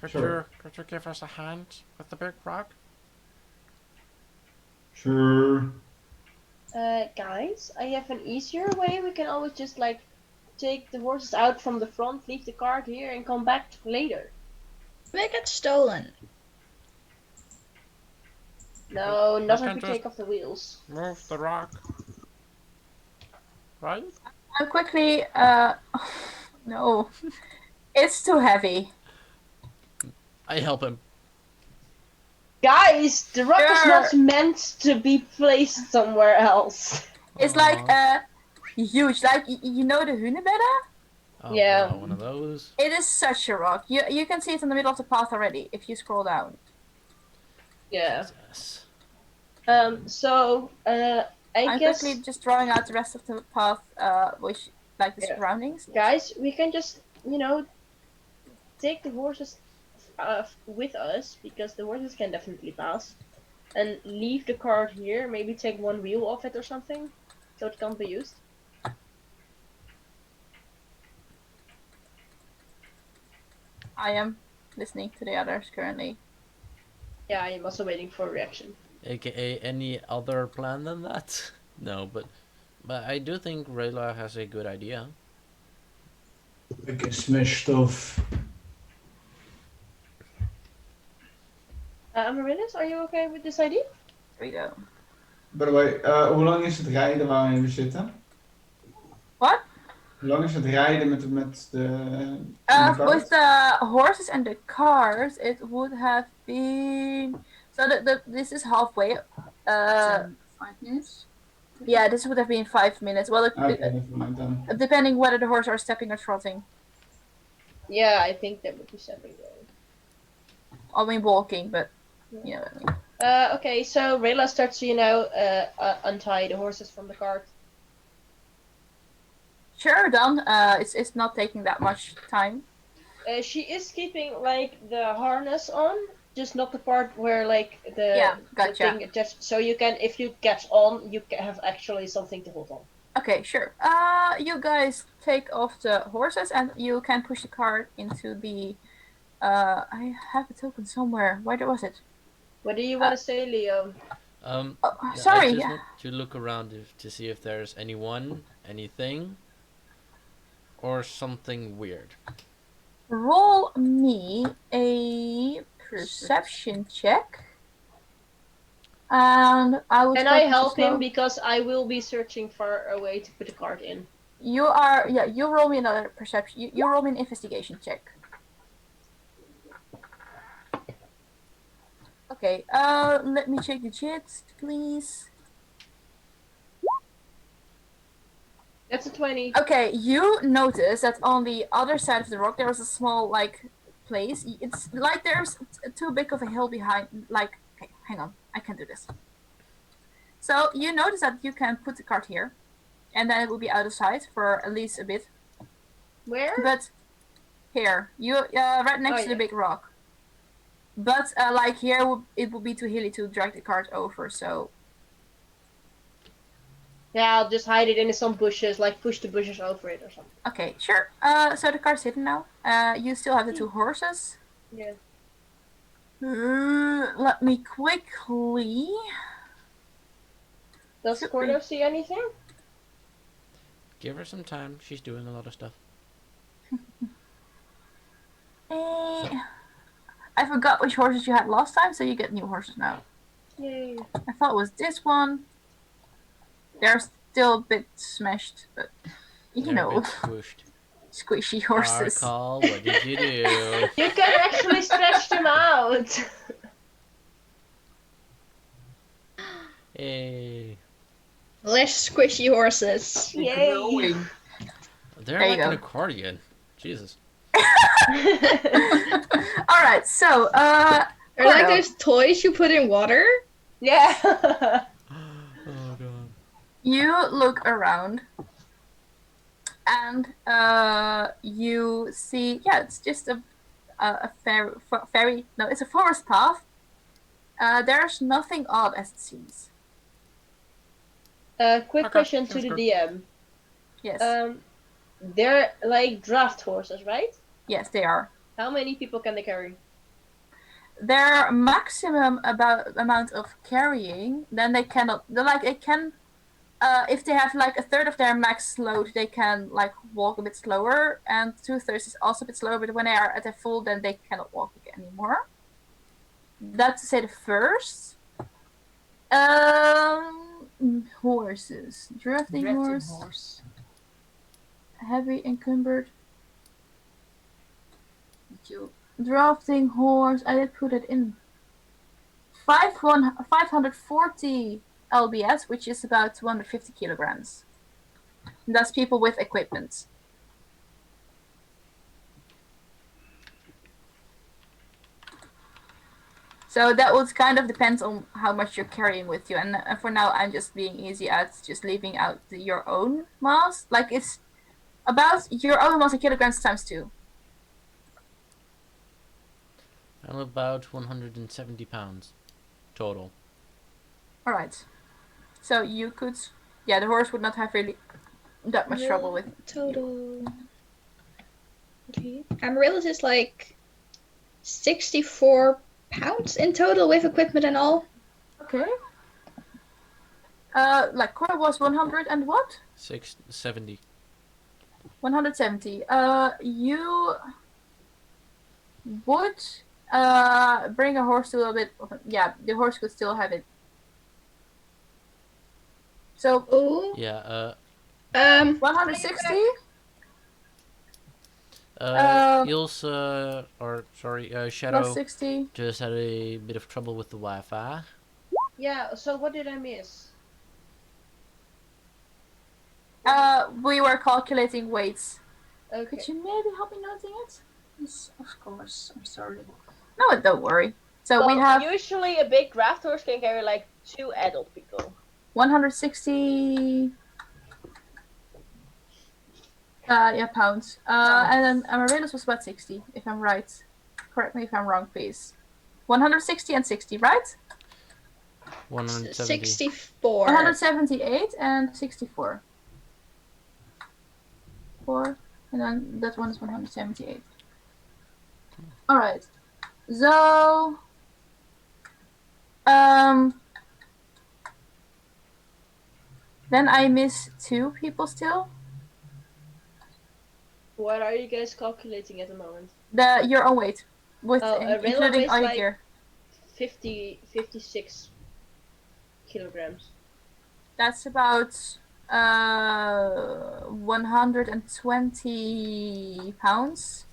Sure. Could you give us a hand with the big rock? Sure. Guys, I have an easier way. We can always just like take the horses out from the front, leave the cart here, and come back later. They get stolen. No, not can if we just- take off the wheels. Move the rock. Right? I'm quickly. No. It's too heavy. I help him. Guys, the rock is Sure. not meant to be placed somewhere else. It's like huge. Like you know the hunebedden? Oh, Yeah. wow, one of those. It is such a rock. You can see it in the middle of the path already if you scroll down. Yeah. Jesus. So, I I'm guess, quickly just drawing out the rest of the path, which like the Yeah. surroundings. guys, we can just, take the horses with us, because the horses can definitely pass, and leave the cart here, maybe take one wheel off it or something, so it can't be used. I am listening to the others currently. Yeah, I am also waiting for a reaction. AKA any other plan than that? No, but I do think Rayla has a good idea. I can smash stuff. Amaryllis, are you okay with this idea? Here we go. By the way, hoe lang is het rijden waar we zitten? What? Hoe lang is het rijden met de With the horses and the cars, it would have been. So this is halfway. 5 minutes. Yeah, this would have been 5 minutes. Well, Okay, never mind then. depending whether the horses are stepping or trotting. Yeah, I think that would be something there. I mean walking, but you know what I mean. Okay, so Rayla starts to, untie the horses from the cart. Sure, done. It's not taking that much time. She is keeping, like, the harness on, just not the part where, like, the gotcha. thing attached. So you can, if you catch on, you have actually something to hold on. Okay, sure. You guys take off the horses and you can push the cart into the. I have a token somewhere. Where was it? What do you want to say, Leo? Oh, I sorry. just Yeah. want to look around to see if there's anyone, anything, or something weird. Roll me a perception check. And I will. Can I help him, because I will be searching for a way to put the cart in. You are. Yeah. You roll me another perception. You roll me an investigation check. Okay. Let me check the chats, please. That's a 20. Okay, you notice that on the other side of the rock there was a small, like, place. It's like there's too big of a hill behind. Like, okay, hang on, I can do this. So you notice that you can put the cart here, and then it will be out of sight for at least a bit. Where? But here, you right next to the big rock. But like here, it will be too hilly to drag the cart over. So Yeah, I'll just hide it in some bushes, like push the bushes over it or something. okay, sure. So the cart's hidden now. You still have the 2 horses. Yeah. Let me quickly. Does Should Cordo see anything? Give her some time. She's doing a lot of stuff. I forgot which horses you had last time, so you get new horses now. Yay. I thought it was this one. They're still a bit smashed, but you They're a know, bit squished. squishy horses. Arkal, what did you do? You can actually stretch them out. Hey. Less squishy horses. Yay. Growing. They're There you like an go. accordion. Jesus. All right, so Or like Cordo. those toys you put in water. Yeah. Oh god. You look around, and you see, yeah, it's just a no, it's a forest path. There's nothing odd as it seems. Quick Okay, question to that's the good. DM. Yes, They're like draft horses, right? yes, they are. How many people can they carry? Their maximum amount of carrying, then they cannot. They can. If they have like a third of their max load, they can like walk a bit slower, and 2/3 is also a bit slower. But when they are at their full, then they cannot walk anymore. That's to say the first. Horses. Drafting horse. Heavy encumbered. Drafting horse. I did put it in. 540 lbs, which is about 250 kilograms. And that's people with equipment. So that would kind of depend on how much you're carrying with you. And for now, I'm just being easy at just leaving out your own mass. Like it's about your own mass in kilograms times 2. I'm about 170 pounds total. All right. So you could, yeah, the horse would not have really that much trouble with Total. Okay. Amaryllis is like 64 pounds in total with equipment and all. Okay. Like Cora was 100 and what? 670. 170. You would bring a horse to a bit. Yeah, the horse could still have it. So Oh. Yeah, 160. Ilse, Shadow Plus 60. just had a bit of trouble with the Wi-Fi. Yeah, so what did I miss? We were calculating weights. Okay. Could you maybe help me noting it? Yes, of course. I'm sorry. No, don't worry. So we Well, have usually a big draft horse can carry like 2 adult people. 160 pounds. And then Amaryllis was about 60, if I'm right. Correct me if I'm wrong, please. 160 and 60, right? 170. 64. 178 and 64. 4, and then that one is 178. Alright. So then I miss 2 people still. What are you guys calculating at the moment? Your own weight. With Amaryllis including weighs all your like gear. 56 kilograms. That's about 120 pounds.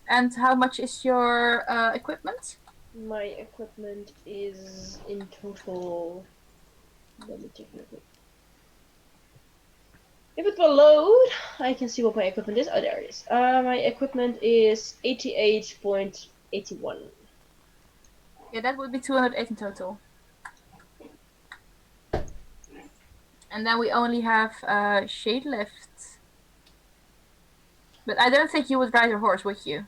And how much is your equipment? My equipment is in total. Let me take a look. If it will load, I can see what my equipment is. Oh, there it is. My equipment is 88.81. Yeah, that would be 208 in total. And then we only have Shade left. But I don't think you would ride a horse, would you?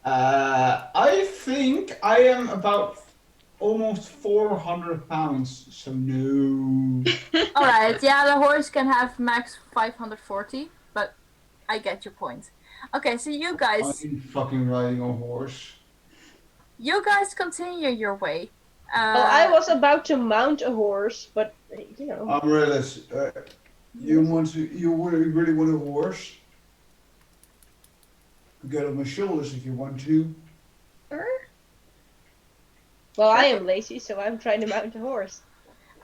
I think I am about almost 400 pounds, so no. Alright, yeah, the horse can have max 540, but I get your point. Okay, so you guys I'm fucking riding a horse. continue your way. Well, I was about to mount a horse, but you know. Amaryllis, you really want a horse? Get on my shoulders if you want to. Well, I am lazy, so I'm trying to mount a horse.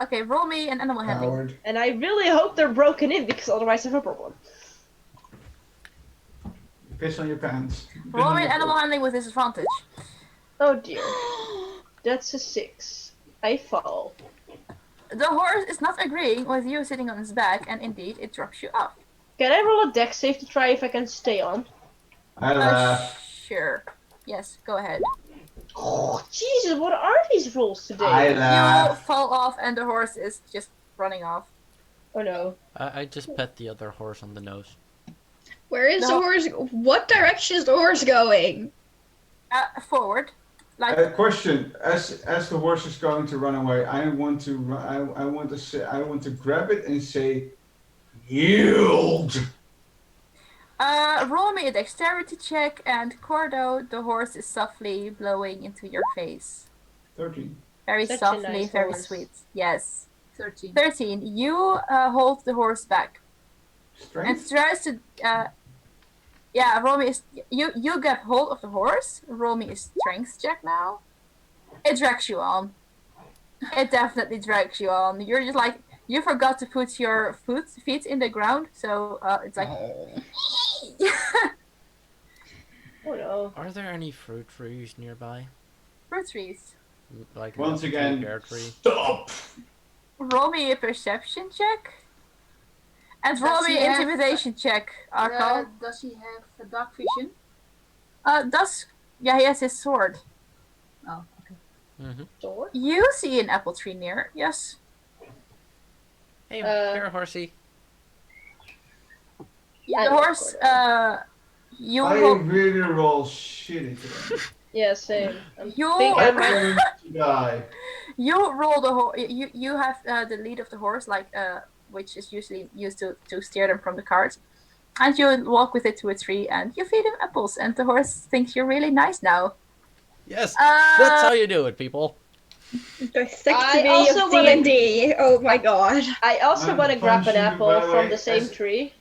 Okay, roll me an animal handling. Howard. And I really hope they're broken in, because otherwise I have a problem. Piss on your pants. Roll me an animal handling with disadvantage. Oh dear. That's a 6. I fall. The horse is not agreeing with you sitting on its back, and indeed, it drops you off. Can I roll a dex save to try if I can stay on? I laugh. Sure. Yes, go ahead. Oh, Jesus, what are these rolls today? I You laugh. fall off, and the horse is just running off. Oh no. I just pet the other horse on the nose. Where is the No. horse? What direction is the horse going? Forward. Like, Question: As the horse is going to run away, I want to grab it and say, yield. roll me a dexterity check, and Cordo, the horse is softly blowing into your face. 13. Very Such a softly, nice very horse. sweet. Yes. 13. 13. You hold the horse back. And Strength. tries to yeah, roll me you get hold of the horse. Roll me a strength check now. It drags you on. It definitely drags you on. You're just like, you forgot to put your feet in the ground, so it's like Oh no. Are there any fruit trees nearby? fruit trees. Like Once a again, pear tree? stop. Roll me a perception check. And roll Does me he an have- intimidation check, Arco. Does he have a dark vision? Yeah, he has his sword. Oh, okay. Mm-hmm. Sword? You see an apple tree near, yes. Hey, here, horsey. The horse, you I hold, really roll shitty today. Yeah, same. you think I I'm might- going to die. you roll the horse. You have the lead of the horse, like which is usually used to steer them from the cart, and you walk with it to a tree, and you feed him apples, and the horse thinks you're really nice now. Yes, that's how you do it, people. The sick I to me also of wanna- D&D. Oh my god. I also I'm want to grab an punching you, apple by the from way, the same as- tree.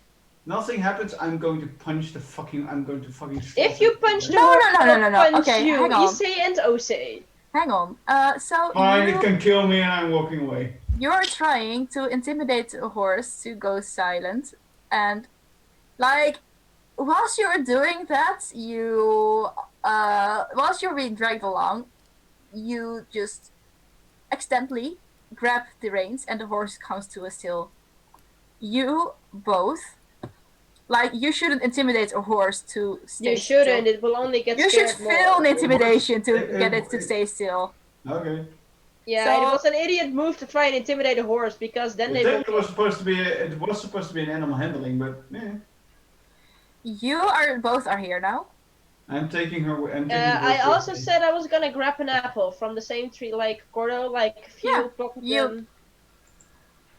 Nothing happens. I'm going to fucking. If you punch the No, horse, no, no, I'll no, no. punch Okay, you. hang on. Ise and Ose. Hang on. So Fine, you, it can kill me, and I'm walking away. you're trying to intimidate a horse to go silent, and like whilst you're doing that, whilst you're being dragged along, you just accidentally grab the reins, and the horse comes to a still. You both, like, you shouldn't intimidate a horse to stay You shouldn't. still. It will only get You should scared fail more. an intimidation to It- get it to stay still. Okay. Yeah, So- it was an idiot move to try and intimidate a horse because then I they think will. it was supposed to be an animal handling, but You both are here now. I'm taking her. I'm taking the I horse also with me. said I was gonna grab an apple from the same tree like Gordo, like a few Yeah, block of you- them.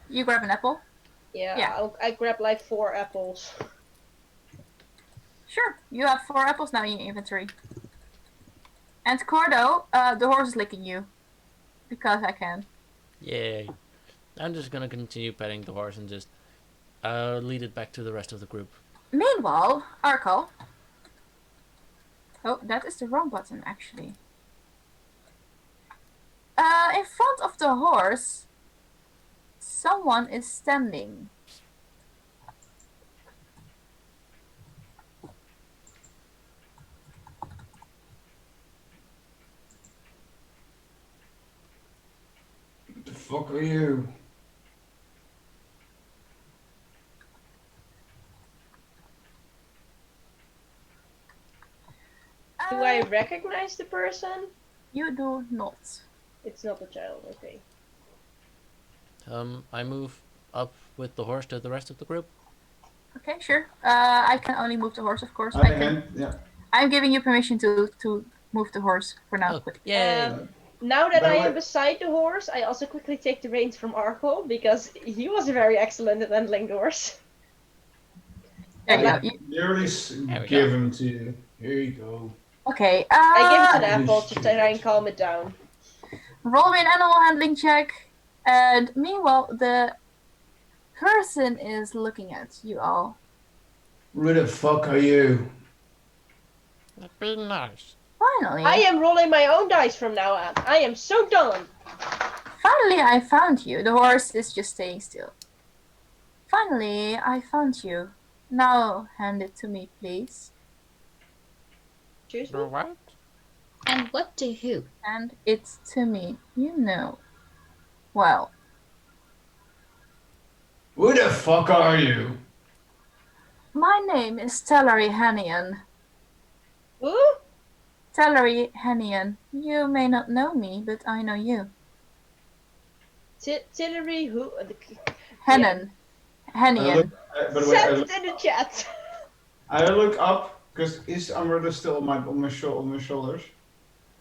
You grab an apple. Yeah, Yeah. I grabbed like 4 apples. Sure, you have 4 apples now in your inventory. And Cordo, the horse is licking you. Because I can. Yay. I'm just gonna continue petting the horse and just lead it back to the rest of the group. Meanwhile, Arco. Oh, that is the wrong button, actually. In front of the horse, someone is standing. What the fuck are you? Do I recognize the person? You do not. It's not a child, okay. I move up with the horse to the rest of the group. Okay, sure. I can only move the horse, of course. Yeah. I'm giving you permission to move the horse for now. Oh, yay! Now that By the I am way- beside the horse, I also quickly take the reins from Arco because he was very excellent at handling the horse. There you I go. nearly There we give go. him to you. Here you go. Okay. I give it an Holy apple to shit. try and calm it down. Roll me an animal handling check. And meanwhile, the person is looking at you all. Who the fuck are you? That'd be nice. Finally. I am rolling my own dice from now on. I am so done. Finally, I found you. The horse is just staying still. Finally, I found you. Now, hand it to me, please. Choose The me. what? And what to who? Hand it to me. You know. Well, Who the fuck are you? my name is Tellery Hennian. Who? Tellery Hennian. You may not know me, but I know you. Tillery who? Hennon. Hennian. By the way, Send it in the chat. I look up because is Umbrella still on my shoulders?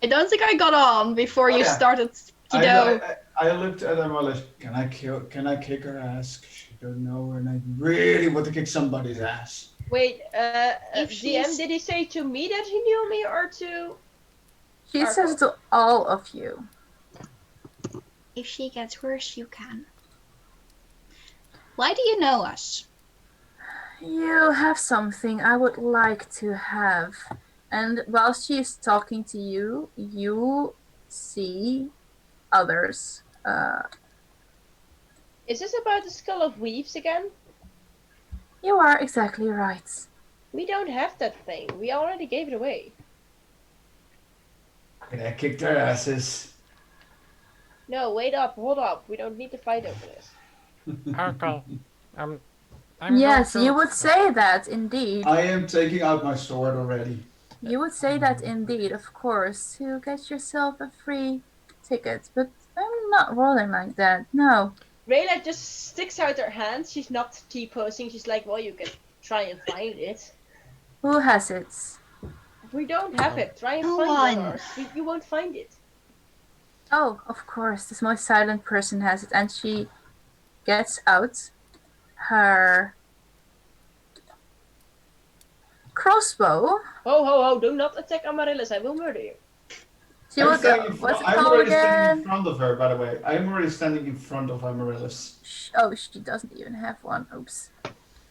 I don't think I got on before Oh, you yeah. started, Kido. I looked at Umbrella. Can I kick her ass? 'Cause she don't know her, and I really want to kick somebody's ass. Wait, If DM, she's- did he say to me that he knew me or to... She says it to all of you. If she gets worse, you can. Why do you know us? You have something I would like to have. And while she is talking to you, you see others. Is this about the Skull of Weaves again? You are exactly right. We don't have that thing. We already gave it away. And I kicked their asses. No, wait up, hold up. We don't need to fight over this. Okay. I'm Yes, going to... you would say that indeed. I am taking out my sword already. You would say that indeed, of course, to get yourself a free ticket. But I'm not rolling like that. No. Rayla just sticks out her hand. She's not T-posing. She's like, well, you can try and find it. Who has it? We don't have it. Try and No find one. yours. You won't find it. Oh, of course, this most silent person has it. And she gets out her crossbow. Ho, ho, ho. Do not attack Amaryllis. I will murder you. She will go. I'm What's it I'm called already standing again? in front of her, by the way. I'm already standing in front of Amaryllis. Oh, she doesn't even have one. Oops.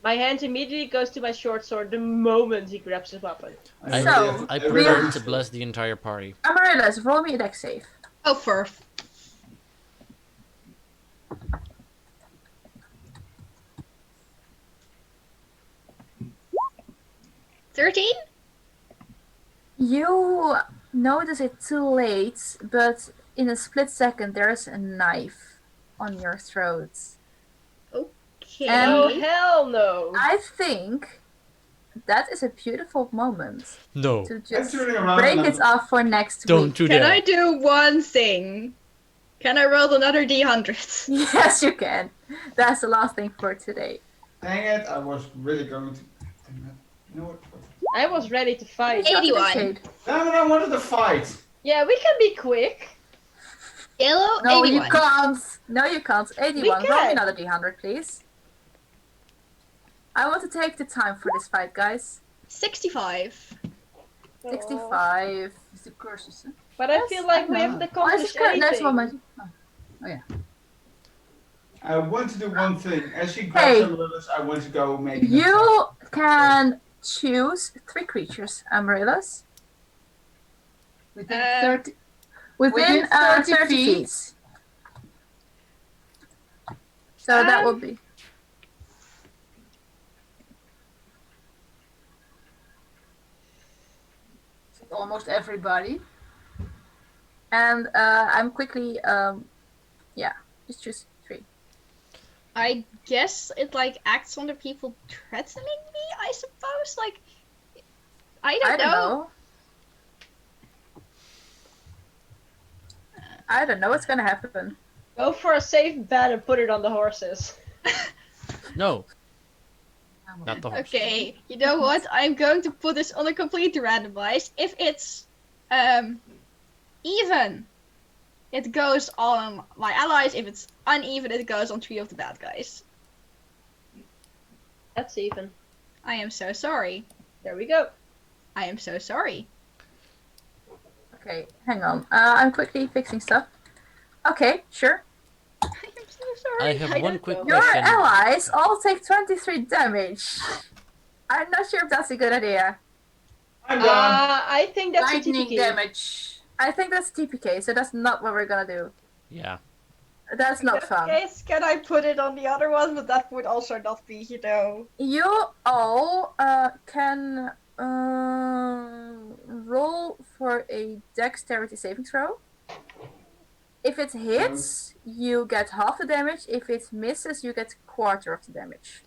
My hand immediately goes to my short sword the moment he grabs his weapon. I, So, I we prefer have- to bless the entire party. Amaryllis, roll me a deck save. Oh, for 13? You notice it too late, but in a split second there's a knife on your throat. Okay. And- Oh, hell no. I think that is a beautiful moment No. to I'm just turning around break and it off for next Don't week. do Can that. I do one thing? Can I roll another D100? Yes, you can. That's the last thing for today. Dang it, I was really going to. Damn it. You know what? I was ready to fight. 81. Shade. Damn it, I wanted to fight! Yeah, we can be quick. Yellow, No, 81. you can't. No, you can't. 81. We Roll me can. another D100, please. I want to take the time for this fight, guys. 65. 65. It's the curses, huh? But I Yes, feel like I we know. haven't Why is accomplished this good? That's anything. one magic. I want to do one thing. As she grabs Hey. Amaryllis, I want to go make an attack. You can choose 3 creatures, Amaryllis, Within Uh, 30. within 30 feet. So that will be. Almost everybody. And I'm quickly, just choose 3. I guess it like acts on the people threatening me, I suppose. Like, I I don't don't know. know. I don't know what's gonna happen. Go for a safe bet and put it on the horses. No, not the horse. Okay, you know what? I'm going to put this on a complete randomize. If it's even, it goes on my allies. If it's uneven, it goes on 3 of the bad guys. That's even. I am so sorry. There we go. I am so sorry. Okay, hang on. I'm quickly fixing stuff. Okay, sure. I am so sorry. I have I one don't quick know. Your question. allies all take 23 damage. I'm not sure if that's a good idea. I'm done. I think that's a Lightning TPK. damage. I think that's TPK, so that's not what we're gonna do. Yeah. That's not fun. Yes, can I put it on the other one? But that would also not be, you know. You all can roll for a dexterity saving throw. If it hits, you get half the damage. If it misses, you get quarter of the damage.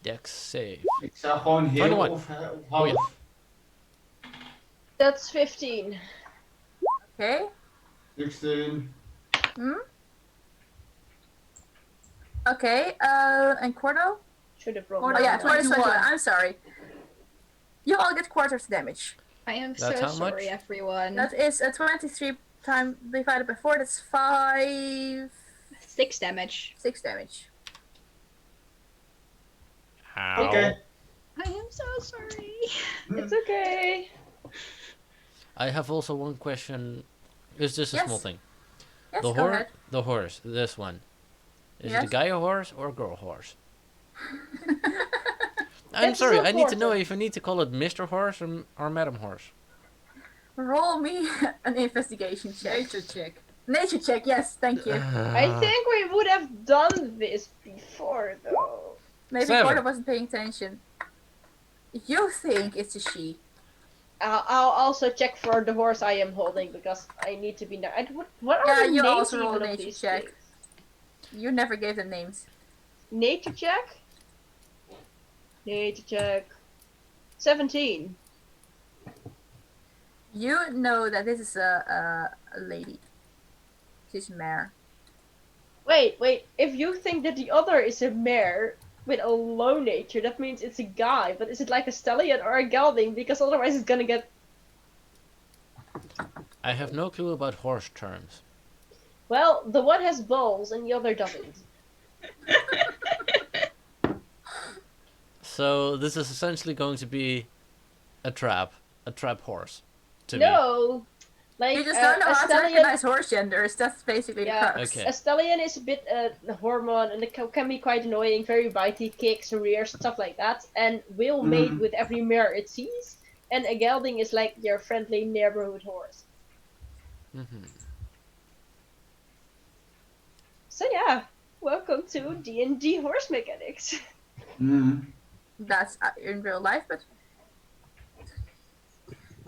Dex save. Ik zou gewoon heel 21. of half. Oh, ja. That's 15. Okay. 16. Okay. And Cordo? Should have rolled. Oh Cordo, yeah, that. 21. 21. I'm sorry. You all get quarter of the damage. I am That's so how much? sorry, everyone. That is a 23 times divided by 4. That's 5, 6 damage. 6 damage. Ow. Okay. I am so sorry. It's okay. I have also one question. It's just a Yes. small thing. Yes, the go horse. ahead. The horse. This one. Is it a Yes. guy horse or a girl horse? I'm It's sorry. so I need to know important. if I need to call it Mr. Horse or Madam Horse. Roll me an investigation check. Nature check. Nature check, yes, thank you. I think we would have done this before, though. Maybe 7. Cordo wasn't paying attention. You think it's a she. I'll also check for the horse I am holding because I need to be. What are Yeah, the you names also roll even a of nature these check. things? You never gave them names. Nature check. Nature check. 17. You know that this is a lady. She's a mare. Wait. If you think that the other is a mare with a low nature, that means it's a guy. But is it like a stallion or a gelding? Because otherwise it's gonna get. I have no clue about horse terms. Well, the one has balls and the other doesn't. So this is essentially going to be a trap horse. To me. No. Like You just don't know a how to stallion. recognize horse genders. That's basically the Yeah. crux. Okay. A stallion is a bit hormone and it can be quite annoying, very bitey, kicks, rears, stuff like that, and will mate with every mare it sees. And a gelding is like your friendly neighborhood horse. Mhm. So yeah, welcome to D&D horse mechanics. That's in real life, but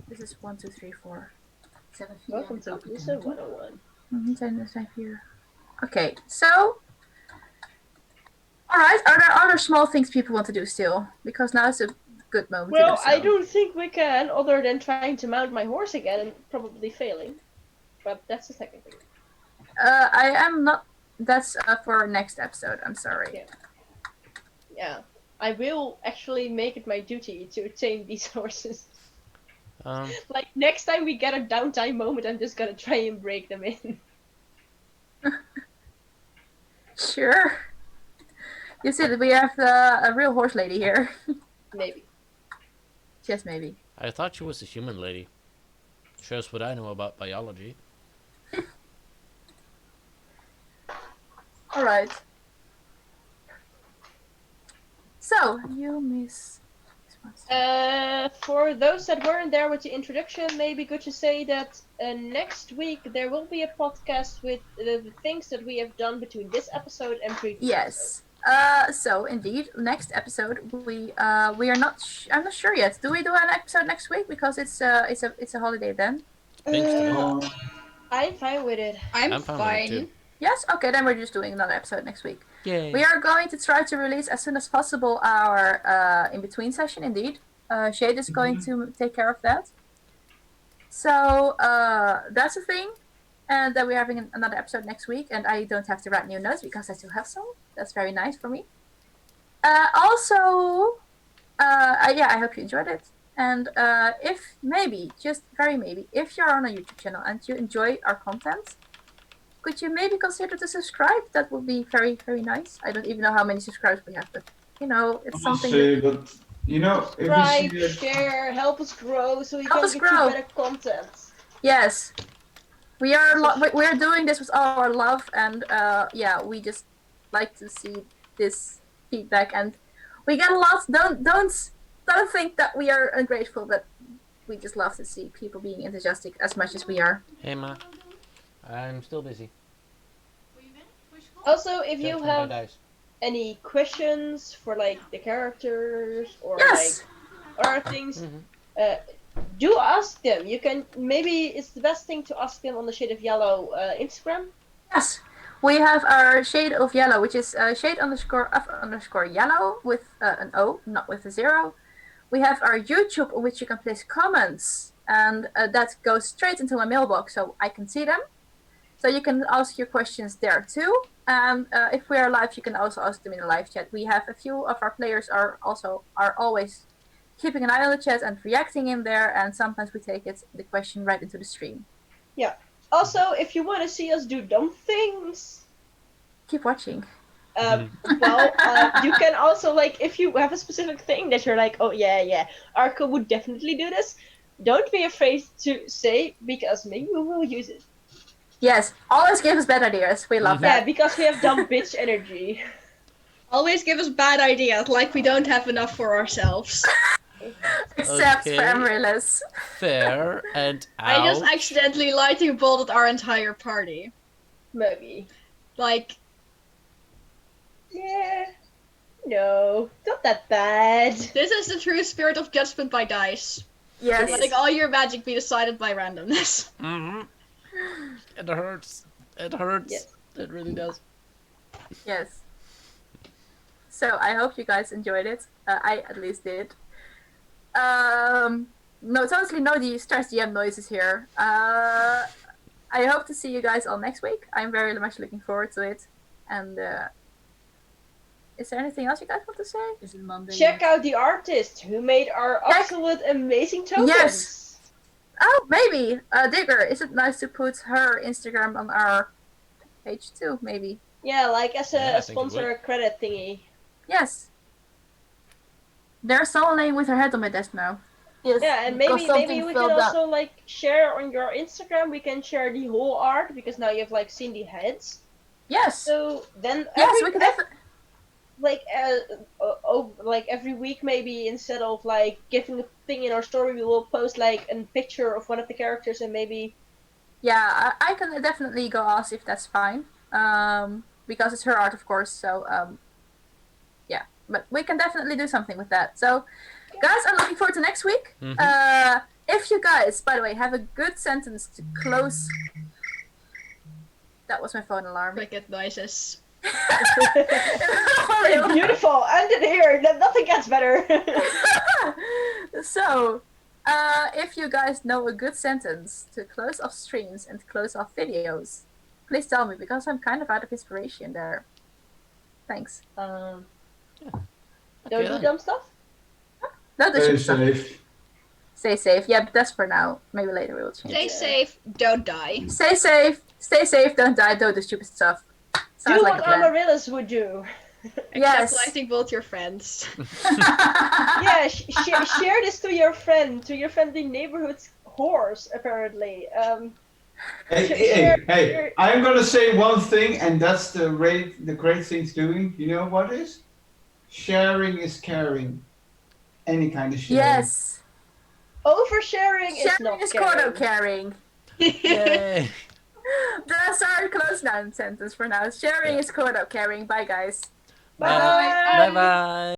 this is 1, 2, 3, 4. 7 Welcome to episode 101. Here. Okay, so. Alright, are there other small things people want to do still? Because now is a good moment Well, to do so. I don't think we can, other than trying to mount my horse again and probably failing. But that's the second thing. I am not. That's for next episode, I'm sorry. Yeah. I will actually make it my duty to tame these horses. Like, next time we get a downtime moment, I'm just gonna try and break them in. Sure. You see that we have a real horse lady here. Maybe. Just maybe. I thought she was a human lady. Shows what I know about biology. Alright. So, you miss. For those that weren't there with the introduction, maybe good to say that next week there will be a podcast with the things that we have done between this episode and previous. Yes. So indeed, next episode we are not. I'm not sure yet. Do we do an episode next week because it's a holiday then? Thanks to me. I'm fine with it. I'm fine with it too. Yes. Okay, then we're just doing another episode next week. Yay. We are going to try to release as soon as possible our in between session. Indeed, Shade is going to take care of that. So that's the thing. and that we're having another episode next week, and I don't have to write new notes because I still have some. That's very nice for me. Also, I hope you enjoyed it. And if maybe, just very maybe, if you're on a YouTube channel and you enjoy our content, could you maybe consider to subscribe? That would be very, very nice. I don't even know how many subscribers we have, but it's I'll something. say, but if we Subscribe, see share, help us grow so we Help can us get grow. you better content. Yes, we are. We're doing this with all our love, and we just like to see this feedback, and we get a lot. Don't think that we are ungrateful, but we just love to see people being enthusiastic as much as we are. Hey ma, I'm still busy. Also, if you Judgment have by dice. any questions for like the characters or Yes. like other things, Mhm. do ask them. You can maybe it's the best thing to ask them on the Shade of Yellow Instagram. Yes, we have our shade of yellow, which is shade_of_yellow with an O, not with a 0. We have our YouTube, on which you can place comments, and that goes straight into my mailbox, so I can see them. So you can ask your questions there too. And if we are live, you can also ask them in the live chat. We have a few of our players are always keeping an eye on the chat and reacting in there, and sometimes we take the question right into the stream. Also, if you want to see us do dumb things, Keep watching. you can also like if you have a specific thing that you're like, oh yeah, Arco would definitely do this. Don't be afraid to say because maybe we will use it. Yes, always give us bad ideas. We love Yeah, that. because we have dumb bitch energy. Always give us bad ideas, like we don't have enough for ourselves. Except for Okay. Amaryllis. Fair and I just ouch. accidentally lightning bolted our entire party. Maybe. Like, Yeah. No, not that bad. this is the true spirit of Judgment by dice. Yes. Letting all your magic be decided by randomness. Mhm. It hurts. It hurts. Yes. It really does. Yes. So I hope you guys enjoyed it. I at least did. No, totally no Stars GM noises here. I hope to see you guys all next week. I'm very much looking forward to it. And is there anything else you guys want to say? Is it Monday? Check out the artist who made our absolute amazing tokens. Yes. Oh, maybe. Digger, is it nice to put her Instagram on our page too? Maybe. Yeah, like as Yeah, I a think it sponsor credit thingy. Yes. There's someone laying with her head on my desk now. Yes. Yeah, and because maybe something we fell can down. also like share on your Instagram. We can share the whole art because now you've like seen the heads. Yes. So then Yes, we can definitely. like every week maybe instead of like giving a thing in our story, we will post like a picture of one of the characters and maybe. Yeah, I can definitely go ask if that's fine. Because it's her art, of course. So yeah, but we can definitely do something with that. So, guys, I'm looking forward to next week. Mhm. If you guys, by the way, have a good sentence to close. That was my phone alarm. Cricket noises. Beautiful, end it here. Nothing gets better. So, if you guys know a good sentence to close off streams and close off videos, please tell me because I'm kind of out of inspiration there. Thanks. Don't Okay, do then. dumb stuff. Don't do Stay stupid stuff. safe. Stay safe. Yeah, but that's for now. Maybe later we will change. Stay safe, don't die. Stay safe. Stay safe. Don't die. Don't do stupid stuff. Sounds Do like what a plan. Amaryllis would do. Yes. Except lightning bolt your friends. Yeah, share this to your friendly neighborhood horse. Apparently, Hey, I'm gonna say one thing, and that's the great thing's doing. You know what is? Sharing is caring. Any kind of sharing. Yes. oversharing is Sharing not is caring. caring. Yay. That's our close down sentence for now. Sharing is caring. Bye, guys. Bye. Bye bye.